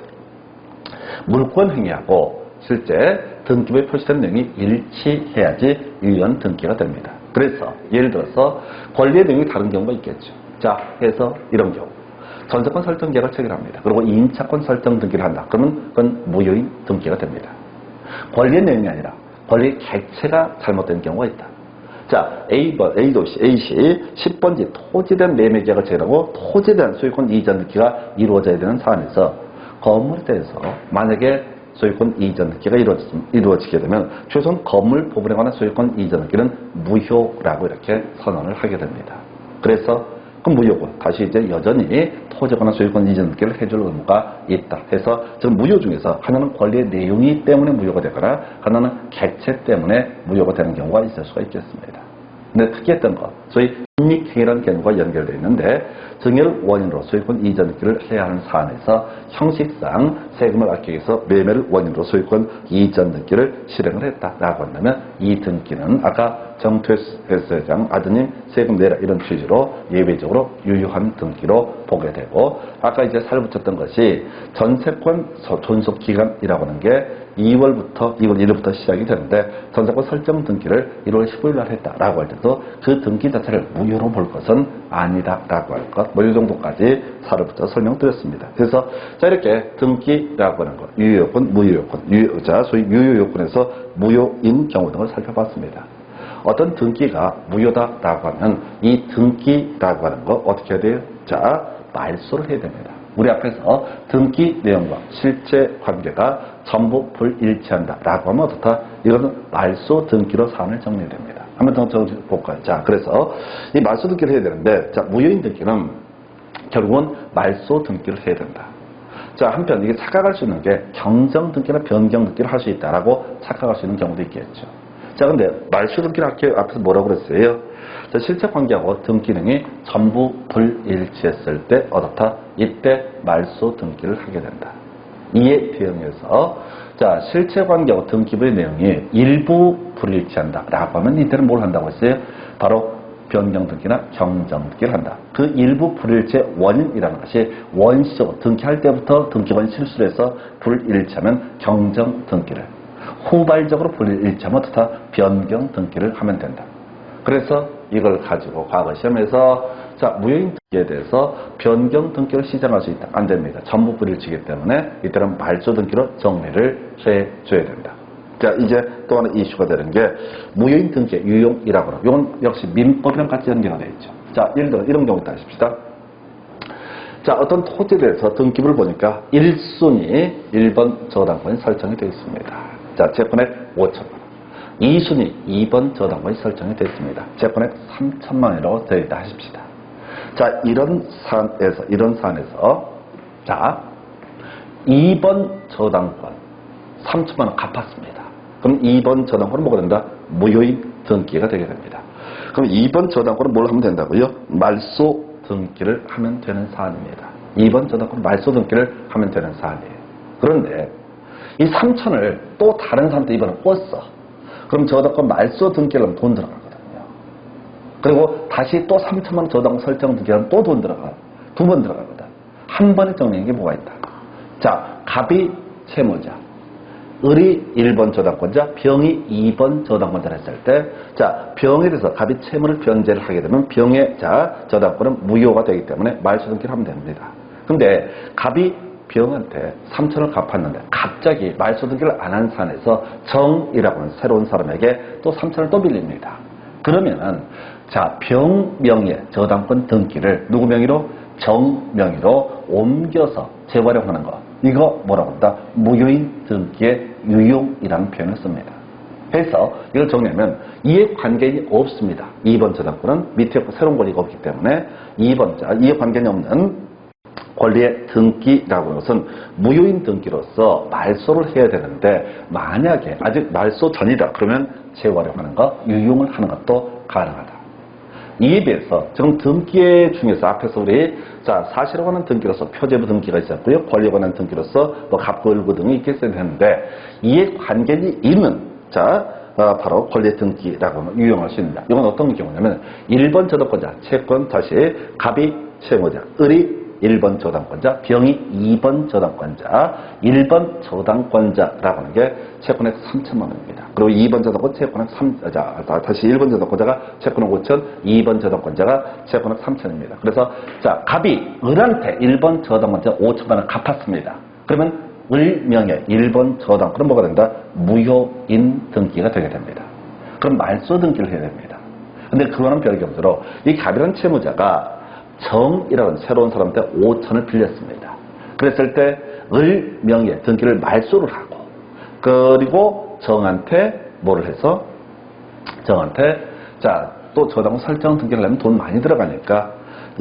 물권 행위하고 실제 등기부에 표시된 내용이 일치해야지 유효한 등기가 됩니다. 그래서 예를 들어서 권리의 내용이 다른 경우가 있겠죠. 자, 해서 이런 경우 전세권 설정 계약을 체결합니다. 그리고 임차권 설정 등기를 한다. 그러면 그건 무효인 등기가 됩니다. 권리의 내용이 아니라 권리의 객체가 잘못된 경우가 있다. 자, A도시, A시 10번지 토지에 대한 매매 계약을 체결하고 토지에 대한 소유권 이전 등기가 이루어져야 되는 사안에서 건물에 대해서 만약에 소유권 이전 등기가 이루어지게 되면 최소한 건물 부분에 관한 소유권 이전 등기는 무효라고 이렇게 선언을 하게 됩니다. 그래서 그 무효고 다시 이제 여전히 토지에 관한 소유권 이전 등기를 해줄 의무가 있다 해서 지금 무효 중에서 하나는 권리의 내용이 때문에 무효가 되거나 하나는 객체 때문에 무효가 되는 경우가 있을 수가 있겠습니다. 근데 특이했던 것, 소위 인믹행위라는 개념과 연결되어 있는데 증여를 원인으로 소유권 이전 등기를 해야 하는 사안에서 형식상 세금을 아끼기 위해서 매매를 원인으로 소유권 이전 등기를 실행을 했다라고 한다면 이 등기는 아까 정퇴회장 아드님 세금 내라 이런 취지로 예외적으로 유효한 등기로 보게 되고 아까 이제 살 붙였던 것이 전세권 존속 기간이라고 하는 게 2월 1일부터 시작이 되는데 전세권 설정 등기를 1월 15일 날 했다라고 할 때도 그 등기 자체를 무효로 볼 것은 아니다라고 할 것. 뭐 이 정도까지 살을 붙여 설명드렸습니다. 그래서 자 이렇게 등기라고 하는 것, 유효요건, 무효요건, 소위 유효요건에서 무효인 경우 등을 살펴봤습니다. 어떤 등기가 무효다라고 하면 이 등기라고 하는 거 어떻게 해야 돼요? 자, 말소를 해야 됩니다. 우리 앞에서 등기 내용과 실제 관계가 전부 불일치한다라고 하면 어떻다? 이거는 말소 등기로 사안을 정리해야 됩니다. 한번 더 적어볼까요? 자, 그래서 이 말소 등기를 해야 되는데, 자, 무효인 등기는 결국은 말소 등기를 해야 된다. 자, 한편 이게 착각할 수 있는 게 경정 등기나 변경 등기를 할 수 있다라고 착각할 수 있는 경우도 있겠죠. 자, 근데 말소 등기를 앞에서 뭐라고 그랬어요? 자, 실체 관계하고 등기 등이 전부 불일치했을 때 어떻다? 이때 말소 등기를 하게 된다. 이에 대응해서 자, 실체 관계하고 등기부의 내용이 일부 불일치한다라고 하면 이때는 뭘 한다고 했어요? 바로 변경 등기나 경정 등기를 한다. 그 일부 불일치의 원인이라는 것이 원시적으로 등기할 때부터 등기관이 실수를 해서 불일치하면 경정 등기를, 후발적으로 불일치하면 어떻다? 변경 등기를 하면 된다. 그래서 이걸 가지고 과거 시험에서 자, 무효인 등기에 대해서 변경 등기를 시정할 수 있다. 안 됩니다. 전부 불일치이기 때문에 이때는 말소 등기로 정리를 해줘야 된다. 자, 이제 또 하나 이슈가 되는 게 무효인 등기의 유용이라고 하는 이건 역시 민법이랑 같이 연계가 되어 있죠. 자, 예를 들어 이런 경우 있다 하십시다. 자, 어떤 토지에 대해서 등기부를 보니까 1순위 1번 저당권이 설정이 되어 있습니다. 자, 재건액 5천만. 2순위 2번 저당권이 설정이 됐습니다. 재건액 3천만 원이라고 되어 있다 하십시다. 자, 이런 사안에서 자, 2번 저당권 3천만 원 갚았습니다. 그럼 2번 저당권은 뭐가 된다? 무효인 등기가 되게 됩니다. 그럼 2번 저당권은 뭘 하면 된다고요? 말소 등기를 하면 되는 사안입니다. 2번 저당권 말소 등기를 하면 되는 사안이에요. 그런데 이 3천을 또 다른 사람한테 이번에 꿨어. 그럼 저당권 말소 등기를 하면 돈 들어가거든요. 그리고 다시 또 3천만 원 저당권 설정 등기하면 또 돈 들어가. 2번 들어가거든. 한 번에 정리한 게 뭐가 있다. 자, 갑이 채무자, 을이 1번 저당권자, 병이 2번 저당권자를 했을 때, 자, 병에 대해서 갑이 채무를 변제를 하게 되면 병의 저당권은 무효가 되기 때문에 말소 등기를 하면 됩니다. 근데 갑이 병한테 3천을 갚았는데 갑자기 말소 등기를 안 한 사안에서 정이라고 하는 새로운 사람에게 또 3천을 또 빌립니다. 그러면은 자, 병 명의 저당권 등기를 누구 명의로? 정 명의로 옮겨서 재활용하는 거. 이거 뭐라고 한다? 무효인 등기의 유용이라는 표현을 씁니다. 그래서 이걸 정리하면 이해관계인이 없습니다. 2번 저당권은 밑에 새로운 권리가 없기 때문에 2번 이해관계인이 없는 권리의 등기라고 하는 것은 무효인 등기로서 말소를 해야 되는데 만약에 아직 말소 전이다 그러면 재활용하는 것, 유용을 하는 것도 가능하다. 이에 비해서 지금 등기 중에서 앞에서 우리 사실에 관한 등기로서 표제부 등기가 있었고요. 권리에 관한 등기로서 뭐 갑고 을고 등이 있겠어야 되는데 이해관계인이 있는 바로 권리 등기라고 하면 유용할 수 있습니다. 이건 어떤 경우냐면 1번 저당권자 채권 다시 갑이 채무자, 을이 1번 저당권자, 병이 2번 저당권자, 1번 저당권자라고 하는 게 채권액 3천만 원입니다. 그리고 2번 저당권 채권액 다시 1번 저당권자가 채권액 5천, 2번 저당권자가 채권액 3천입니다. 그래서 갑이 을한테 1번 저당권자 5천만 원 갚았습니다. 그러면 을명의 1번 저당권은 뭐가 된다? 무효인 등기가 되게 됩니다. 그럼 말소 등기를 해야 됩니다. 근데 그거는 별개로 이 갑이라는 채무자가 정이라는 새로운 사람한테 5천을 빌렸습니다. 그랬을 때 을 명의 등기를 말소를 하고 그리고 정한테 뭐를 해서 정한테 또 저당권 설정 등기를 하면 돈 많이 들어가니까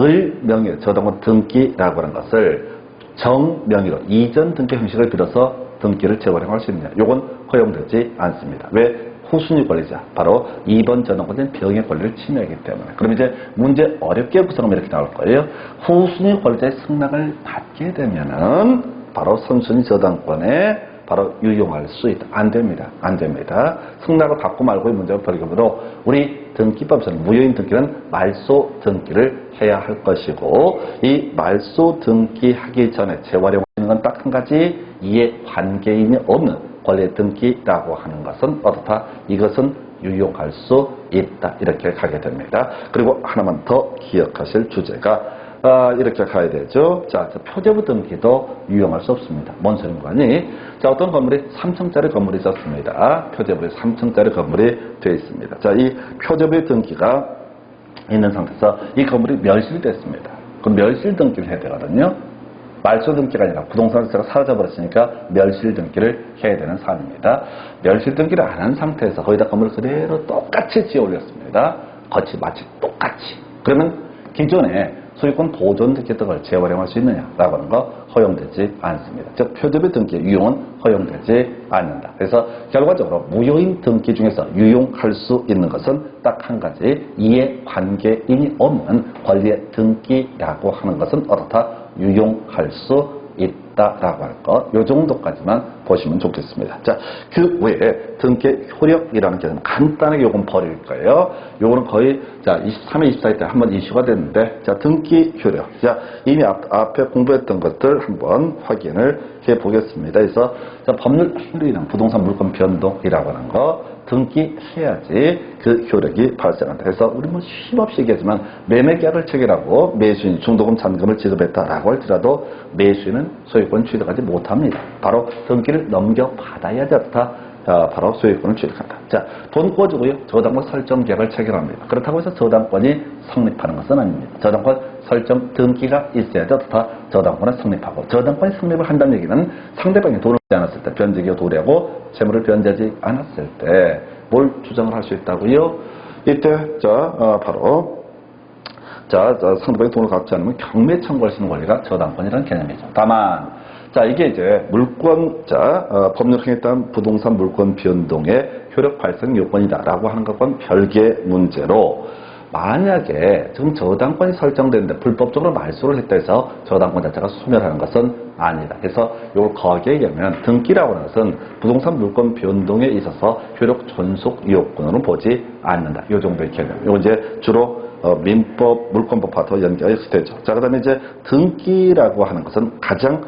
을 명의 저당권 등기라고 하는 것을 정 명의로 이전 등기 형식을 빌어서 등기를 재활용할 수 있느냐. 이건 허용되지 않습니다. 왜? 후순위 권리자, 바로 2번 저당권자인 병의 권리를 침해하기 때문에. 그럼 이제 문제 어렵게 구성하면 이렇게 나올 거예요. 후순위 권리자의 승낙을 받게 되면은 바로 선순위 저당권에 바로 유용할 수 있다. 안 됩니다. 안 됩니다. 승낙을 받고 말고의 문제와 별개로 우리 등기법에서는 무효인 등기는 말소 등기를 해야 할 것이고 이 말소 등기하기 전에 재활용하는 건 딱 한 가지 이해관계인이 없는 권리 등기라고 하는 것은 어떻다? 이것은 유용할 수 있다. 이렇게 가게 됩니다. 그리고 하나만 더 기억하실 주제가 이렇게 가야 되죠. 표제부 등기도 유용할 수 없습니다. 뭔 소린가니? 어떤 건물이 3층짜리 건물이 있었습니다. 표제부에 3층짜리 건물이 되어 있습니다. 이 표제부의 등기가 있는 상태에서 이 건물이 멸실됐습니다. 그럼 멸실 등기를 해야 되거든요. 말소 등기가 아니라 부동산 자체가 사라져버렸으니까 멸실 등기를 해야 되는 사안입니다. 멸실 등기를 안 한 상태에서 거기다 건물을 그대로 똑같이 지어 올렸습니다. 거치 마치 똑같이. 그러면 기존에 소유권 보존 등기 등을 재활용할 수 있느냐라고 하는 거 허용되지 않습니다. 즉 표제부 등기의 유용은 허용되지 않는다. 그래서 결과적으로 무효인 등기 중에서 유용할 수 있는 것은 딱 한 가지 이해관계인이 없는 권리의 등기라고 하는 것은 어떻다? 유용할 수 있다라고 할 것. 요 정도까지만 보시면 좋겠습니다. 그 외에 등기 효력이라는 개념 간단하게 요건 버릴 거예요. 요거는 거의 23회, 24회 때 한번 이슈가 됐는데 등기 효력. 이미 앞에 공부했던 것들 한번 확인을 해 보겠습니다. 그래서 법률 행위로 인한 부동산 물권 변동이라고 하는 거 등기해야지 그 효력이 발생한다. 그래서 우리 쉼없이 얘기하지만 매매계약을 체결하고 매수인 중도금 잔금을 지급했다라고 할지라도 매수인은 소유권 취득하지 못합니다. 바로 등기를 넘겨받아야지 바로 소유권을 취득한다. 돈 꿔주고요. 저당권 설정 계약을 체결합니다. 그렇다고 해서 저당권이 성립하는 것은 아닙니다. 저당권 설정 등기가 있어야지 저당권은 성립하고 저당권이 성립을 한다는 얘기는 상대방이 돈을 주지 않았을 때 변제기가 도래하고 채무를 변제하지 않았을 때 뭘 주장을 할 수 있다고요? 이때 바로 상대방이 돈을 갚지 않으면 경매 청구할 수 있는 권리가 저당권이라는 개념이죠. 다만 이게 이제 물권 법률행위에 따른 부동산 물권 변동의 효력 발생 요건이다라고 하는 것과는 별개의 문제로 만약에 지금 저당권이 설정되는데 불법적으로 말소를 했다 해서 저당권 자체가 소멸하는 것은 아니다. 그래서 이걸 거기에 의하면 등기라고 하는 것은 부동산 물권 변동에 있어서 효력 존속 요건으로 보지 않는다. 이 정도의 개념. 이거 이제 주로 민법, 물권법과도 연결이 되죠. 자, 그 다음에 이제 등기라고 하는 것은 가장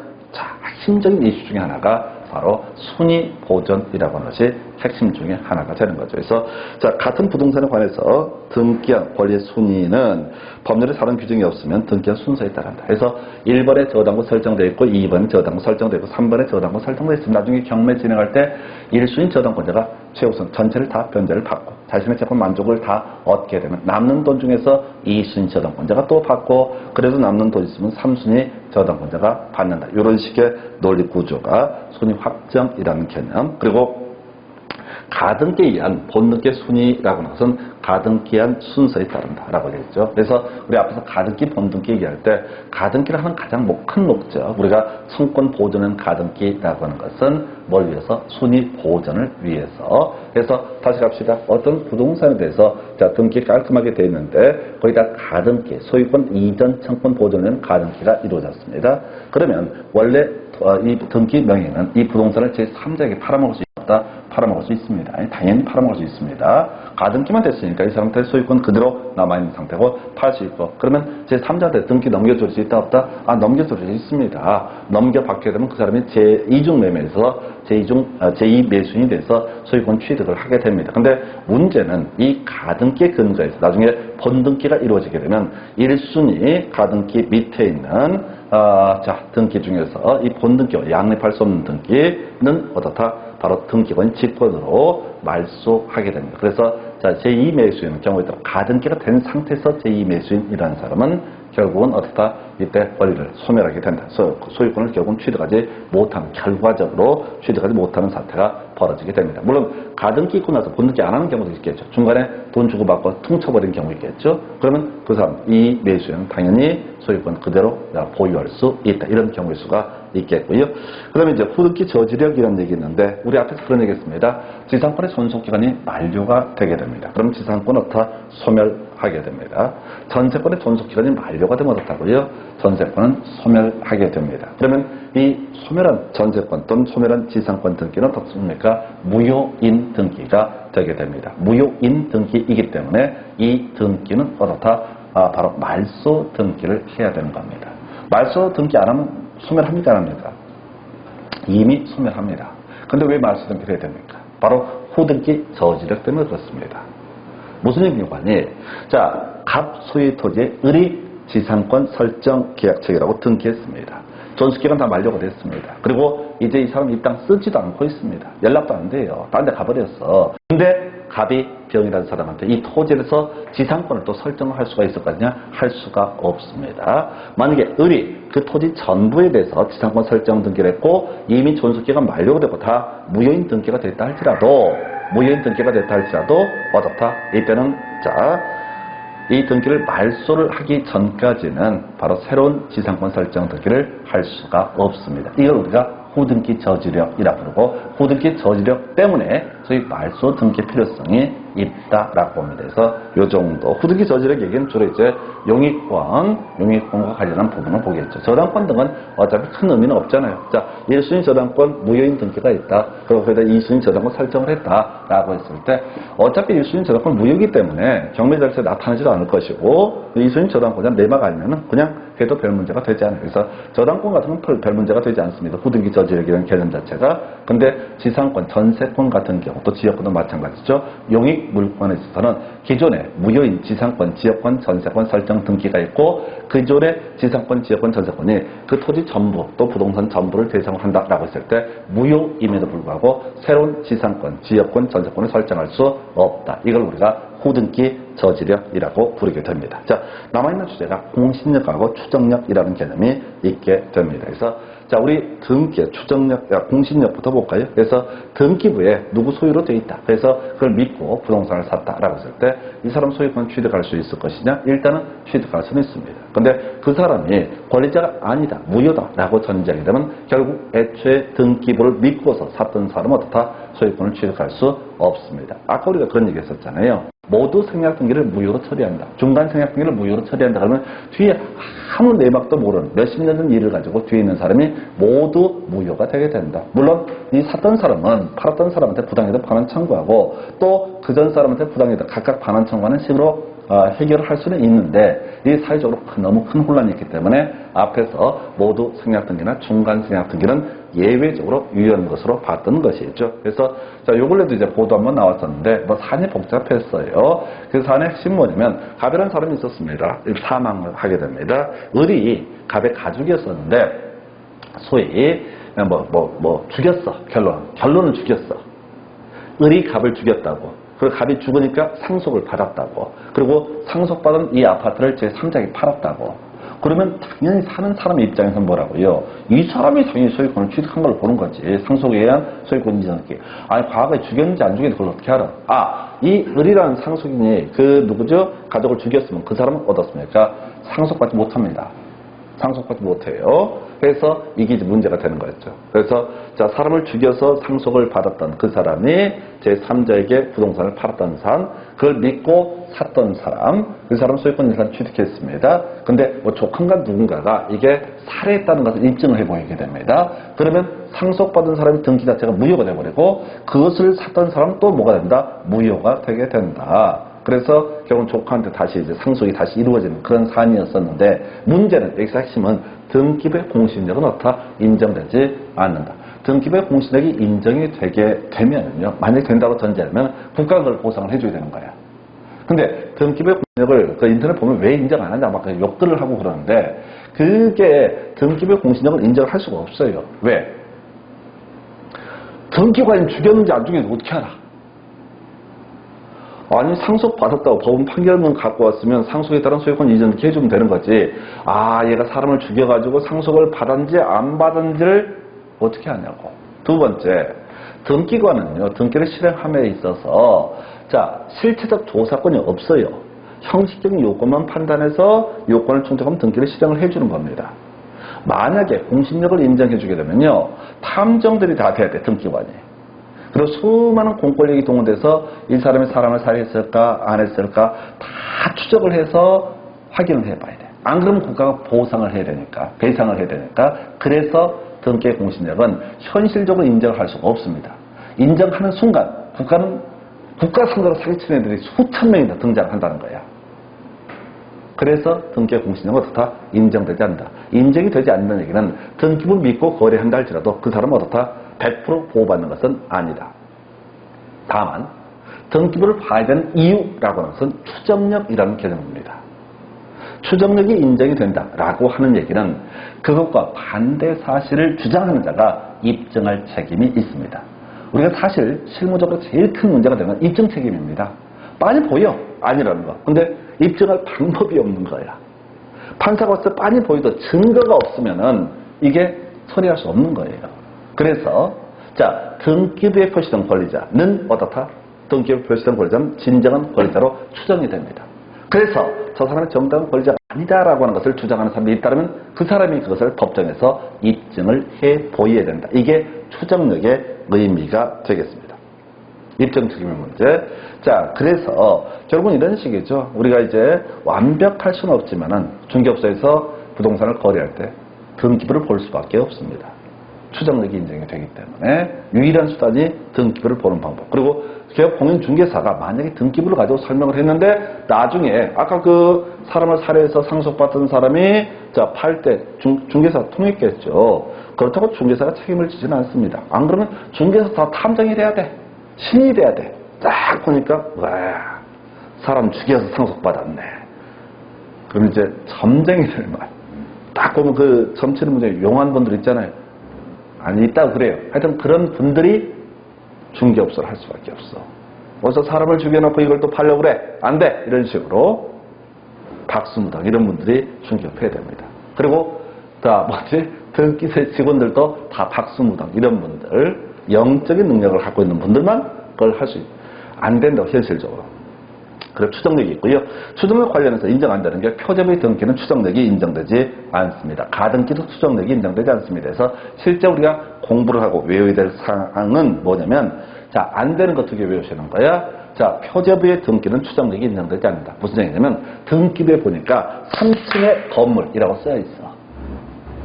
핵심적인 이슈 중에 하나가 바로 순위 보존이라고 하는 것이 핵심 중에 하나가 되는 거죠. 그래서 자, 같은 부동산에 관해서 등기한 권리의 순위는 법률에 다른 규정이 없으면 등기한 순서에 따른다. 그래서 1번에 저당권 설정되어 있고 2번에 저당권 설정되어 있고 3번에 저당권 설정되어 있습니다. 나중에 경매 진행할 때 1순위 저당권자가 최우선 전체를 다 변제를 받고 자신의 채권 만족을 다 얻게 되면 남는 돈 중에서 2순위 저당권자가 또 받고 그래도 남는 돈 있으면 3순위 저당권자가 받는다. 이런 식의 논리 구조가 순위 확정이라는 개념. 그리고 가등기에 의한 본등기 순위라고 하는 것은 가등기한 순서에 따른다라고 얘기했죠. 그래서 우리 앞에서 가등기, 본등기 얘기할 때 가등기를 하는 가장 큰 목적, 우리가 청권 보존은 가등기라고 하는 것은 뭘 위해서? 순위 보존을 위해서. 그래서 다시 갑시다. 어떤 부동산에 대해서 자, 등기 깔끔하게 되어 있는데 거기다 가등기, 소유권 이전 청권 보존은 가등기가 이루어졌습니다. 그러면 원래 이 등기 명의는 이 부동산을 제3자에게 팔아먹을 수 있다. 팔아먹을 수 있습니다. 당연히 팔아먹을 수 있습니다. 가등기만 됐으니까 이 사람한테 소유권 그대로 남아있는 상태고 팔 수 있고 그러면 제3자한테 등기 넘겨줄 수 있다 없다? 넘겨줄 수 있습니다. 넘겨받게 되면 그 사람이 제2중 매매에서 제2 매수인이 돼서 소유권 취득을 하게 됩니다. 근데 문제는 이 가등기에 근거해서 나중에 본등기가 이루어지게 되면 1순위 가등기 밑에 있는 자, 등기 중에서 이 본등기와 양립할 수 없는 등기는 어떻다? 바로 등기권 직권으로 말소하게 됩니다. 그래서 자, 제2 매수인의 경우에 따라 가등기가 된 상태에서 제2 매수인이라는 사람은 결국은 어떻다? 이때 권리를 소멸하게 된다. 소유권을 결국은 취득하지 못하는, 결과적으로 취득하지 못하는 사태가 벌어지게 됩니다. 물론 가등기 있고 나서 본등기 안 하는 경우도 있겠죠. 중간에 돈 주고받고 퉁쳐버리는 경우 있겠죠. 그러면 그 사람, 이 매수인은 당연히 소유권 그대로 보유할 수 있다. 이런 경우일 수가 있겠고요. 그 다음에 이제 후등기 저지력이라는 얘기 있는데 우리 앞에서 그런 얘기 했습니다. 지상권의 존속기간이 만료가 되게 됩니다. 그럼 지상권 어떻다? 소멸하게 됩니다. 전세권의 존속기간이 만료가 되면 어떻다고요? 전세권은 소멸하게 됩니다. 그러면 이 소멸한 전세권 또는 소멸한 지상권 등기는 어떻습니까? 무효인 등기가 되게 됩니다. 무효인 등기이기 때문에 이 등기는 어떻다? 바로 말소 등기를 해야 되는 겁니다. 말소 등기 안 하면 소멸합니까? 안 합니까? 이미 소멸합니다. 근데 왜 말소 등기를 해야 됩니까? 바로 후등기 저지력 때문에 그렇습니다. 무슨 의미관이? 자, 갑 소유 토지의 의리 지상권 설정 계약책이라고 등기했습니다. 존속기간 다 만료가 됐습니다. 그리고 이제 이 사람 이 땅 쓰지도 않고 있습니다. 연락도 안 돼요. 딴 데 가버렸어. 근데 갑이 병이라는 사람한테 이 토지에서 지상권을 또 설정을 할 수가 있을 거냐? 할 수가 없습니다. 만약에 을이 그 토지 전부에 대해서 지상권 설정 등기를 했고 이미 존속기간 만료가 되고 다 무효인 등기가 됐다 할지라도 어떻다? 이때는 자, 이 등기를 말소를 하기 전까지는 바로 새로운 지상권 설정 등기를 할 수가 없습니다. 이걸 우리가 후등기 저지력이라고 부르고 후등기 저지력 때문에 소위 말소 등기 필요성이 있다라고 봅니다. 그래서 이 정도 후등기 저지력 얘기는 주로 이제 용익권과 관련한 부분을 보겠죠. 저당권 등은 어차피 큰 의미는 없잖아요. 자, 1순위 저당권 무효인 등기가 있다. 그리고 거기다 2순위 저당권 설정을 했다라고 했을 때 어차피 1순위 저당권 무효이기 때문에 경매 절차에 나타나지도 않을 것이고 2순위 저당권자 내막 아니면은 그냥 해도 별 문제가 되지 않아요. 그래서 저당권 같은 건 별 문제가 되지 않습니다. 후등기 저지력이라는 개념 자체가. 근데 지상권, 전세권 같은 경우 또 지역권도 마찬가지죠. 용익 물권에 있어서는 기존에 무효인 지상권, 지역권, 전세권 설정 등기가 있고 기존의 지상권, 지역권, 전세권이 그 토지 전부 또 부동산 전부를 대상으로 한다라고 했을 때 무효임에도 불구하고 새로운 지상권, 지역권, 전세권을 설정할 수 없다. 이걸 우리가 후등기 저지력이라고 부르게 됩니다. 자, 남아있는 주제가 공신력하고 추정력이라는 개념이 있게 됩니다. 그래서 자, 우리 등기, 추정력, 공신력부터 볼까요? 그래서 등기부에 누구 소유로 되어 있다. 그래서 그걸 믿고 부동산을 샀다라고 했을 때 이 사람 소유권 취득할 수 있을 것이냐? 일단은 취득할 수는 있습니다. 근데 그 사람이 권리자가 아니다, 무효다라고 전제하게 되면 결국 애초에 등기부를 믿고서 샀던 사람은 어떻다? 소유권을 취득할 수 없습니다. 아까 우리가 그런 얘기 했었잖아요. 모두 생략등기를 무효로 처리한다. 중간 생략등기를 무효로 처리한다. 그러면 뒤에 아무 내막도 모르는 몇십 년 전 일을 가지고 뒤에 있는 사람이 모두 무효가 되게 된다. 물론 이 샀던 사람은 팔았던 사람한테 부당이득 반환 청구하고 또 그 전 사람한테 부당이득 각각 반환 청구하는 식으로 해결을 할 수는 있는데 이 사회적으로 너무 큰 혼란이 있기 때문에 앞에서 모두 생략등기나 중간 생략등기는 예외적으로 유효한 것으로 봤던 것이죠. 그래서 자, 요 근래도 이제 보도 한번 나왔었는데 뭐 사안이 복잡했어요. 그 사안의 핵심 뭐냐면 갑이라는 사람이 있었습니다. 사망을 하게 됩니다. 을이 갑의 가죽이었었는데 소위 죽였어. 결론은 죽였어. 을이 갑을 죽였다고. 그리고 갑이 죽으니까 상속을 받았다고. 그리고 상속받은 이 아파트를 제3자에게 팔았다고. 그러면 당연히 사는 사람 입장에서 뭐라고요? 이 사람이 당연히 소유권을 취득한 걸 보는 거지. 상속에 의한 소유권 인정하기. 아니, 과거에 죽였는지 안 죽였는지 그걸 어떻게 알아? 이 을이라는 상속인이 누구죠? 가족을 죽였으면 그 사람은 얻었습니까? 상속받지 못합니다. 상속받지 못해요. 그래서 이게 이제 문제가 되는 거였죠. 그래서 자, 사람을 죽여서 상속을 받았던 그 사람이 제3자에게 부동산을 팔았던 사람, 그걸 믿고 샀던 사람, 그 사람 소유권 일단 취득했습니다. 근데 뭐 조카인가 누군가가 이게 살해했다는 것을 입증을 해보이게 됩니다. 그러면 상속받은 사람의 등기 자체가 무효가 되어버리고 그것을 샀던 사람은 또 뭐가 된다? 무효가 되게 된다. 그래서 결국 조카한테 다시 이제 상속이 다시 이루어지는 그런 사안이었었는데 문제는 여기서 핵심은 등기부의 공신력은 어떻다? 인정되지 않는다. 등기부의 공신력이 인정이 되게 되면요. 만약에 된다고 전제하면 국가가 그걸 보상을 해줘야 되는 거야. 근데 등기부의 공신력을 그 인터넷 보면 왜 인정 안 하냐 막 욕들을 하고 그러는데 그게 등기부의 공신력을 인정을 할 수가 없어요. 왜? 등기관이 죽였는지 안 죽였는지 어떻게 알아? 아니, 상속받았다고 법원 판결문 갖고 왔으면 상속에 따른 소유권 이전 이렇게 해주면 되는 거지. 얘가 사람을 죽여가지고 상속을 받았는지 안 받았는지를 어떻게 하냐고. 두 번째, 등기관은요, 등기를 실행함에 있어서 자, 실체적 조사권이 없어요. 형식적인 요건만 판단해서 요건을 충족하면 등기를 실행을 해주는 겁니다. 만약에 공신력을 인정해주게 되면요, 탐정들이 다 돼야 돼, 등기관이. 그리고 수많은 공권력이 동원돼서 이 사람이 사람을 살해했을까 안 했을까 다 추적을 해서 확인을 해봐야 돼. 안 그러면 국가가 보상을 해야 되니까, 배상을 해야 되니까. 그래서 등기의 공신력은 현실적으로 인정을 할 수가 없습니다. 인정하는 순간 국가는 국가 상대로 사기치는 애들이 수천 명이나 등장한다는 거야. 그래서 등기의 공신력은 어떻다? 인정되지 않는다. 인정이 되지 않는 얘기는 등기부 믿고 거래한다 할지라도 그 사람은 어떻다? 100% 보호받는 것은 아니다. 다만 등기부를 봐야 되는 이유라고 하는 것은 추정력이라는 개념입니다. 추정력이 인정이 된다라고 하는 얘기는 그것과 반대 사실을 주장하는 자가 입증할 책임이 있습니다. 우리가 사실 실무적으로 제일 큰 문제가 되는 건 입증 책임입니다. 빤히 보여 아니라는 거. 근데 입증할 방법이 없는 거야. 판사가 왔을 때 빤히 보여도 증거가 없으면은 이게 처리할 수 없는 거예요. 그래서 자, 등기부에 표시된 권리자는 어떻다? 등기부에 표시된 권리자는 진정한 권리자로 추정이 됩니다. 그래서 저 사람이 정당한 권리자가 아니다라고 하는 것을 주장하는 사람이 있다면 그 사람이 그것을 법정에서 입증을 해 보여야 된다. 이게 추정력의 의미가 되겠습니다. 입증 책임의 문제. 자, 그래서 결국은 이런 식이죠. 우리가 이제 완벽할 수는 없지만은 중개업소에서 부동산을 거래할 때 등기부를 볼 수밖에 없습니다. 추정력이 인정이 되기 때문에 유일한 수단이 등기부를 보는 방법. 그리고 개업공인중개사가 만약에 등기부를 가지고 설명을 했는데 나중에 아까 그 사람을 살해해서 상속받던 사람이 자, 팔 때 중개사 통했겠죠. 그렇다고 중개사가 책임을 지지는 않습니다. 안 그러면 중개사 다 탐정이 돼야 돼. 신이 돼야 돼. 딱 보니까 와, 사람 죽여서 상속받았네. 그럼 이제 점쟁이들 말. 딱 보면 그 점치는 분들 용한 분들 있잖아요. 아니, 있다고 그래요. 하여튼 그런 분들이 중개업소를 할 수밖에 없어. 어디서 사람을 죽여놓고 이걸 또 팔려고 그래? 안 돼! 이런 식으로 박수무당 이런 분들이 중개업해야 됩니다. 그리고 등기세 직원들도 다 박수무당 이런 분들, 영적인 능력을 갖고 있는 분들만 그걸 할 수 안 된다고 현실적으로. 그리고 추정력이 있고요. 추정력 관련해서 인정 안 되는 게 표접의 등기는 추정력이 인정되지 않습니다. 가등기도 추정력이 인정되지 않습니다. 그래서 실제 우리가 공부를 하고 외워야 될 사항은 뭐냐면 자, 안 되는 거 두 개 외우시는 거야. 자, 표제부의 등기는 추정력이 인정되지 않는다. 무슨 얘기냐면 등기부에 보니까 3층에 건물이라고 쓰여 있어.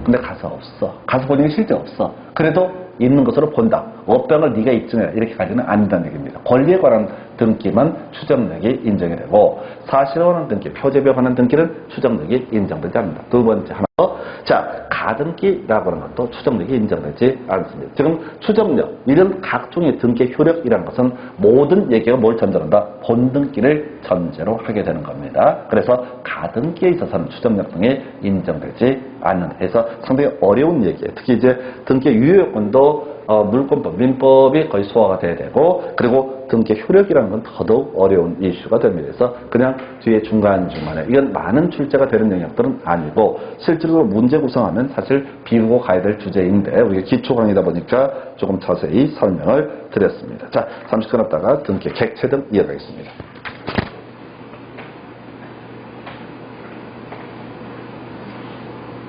근데 가서 없어. 가서 보니까 실제 없어. 그래도 있는 것으로 본다. 없다는 걸 네가 입증해. 이렇게 가지는 않는다는 얘기입니다. 권리에 관한 등기만 추정력이 인정이 되고 사실에 관한 등기, 표제부에 관한 등기는 추정력이 인정되지 않는다. 두 번째 하나 더. 자, 가등기라고 하는 것도 추정력이 인정되지 않습니다. 지금 추정력, 이런 각종의 등기 효력이라는 것은 모든 얘기가 뭘 전제한다? 본등기를 전제로 하게 되는 겁니다. 그래서 가등기에 있어서는 추정력 등이 인정되지 않는 해서 상당히 어려운 얘기예요. 특히 이제 등기 유효권도 물권법, 민법이 거의 소화가 돼야 되고 그리고 등기 효력이라는 건 더더욱 어려운 이슈가 됩니다. 그래서 그냥 뒤에 중간중간에 이건 많은 출제가 되는 영역들은 아니고 실제로 문제 구성하면 사실 비우고 가야 될 주제인데 우리가 기초 강의다 보니까 조금 자세히 설명을 드렸습니다. 자, 잠시 끊었다가 등기 객체 등 이어가겠습니다.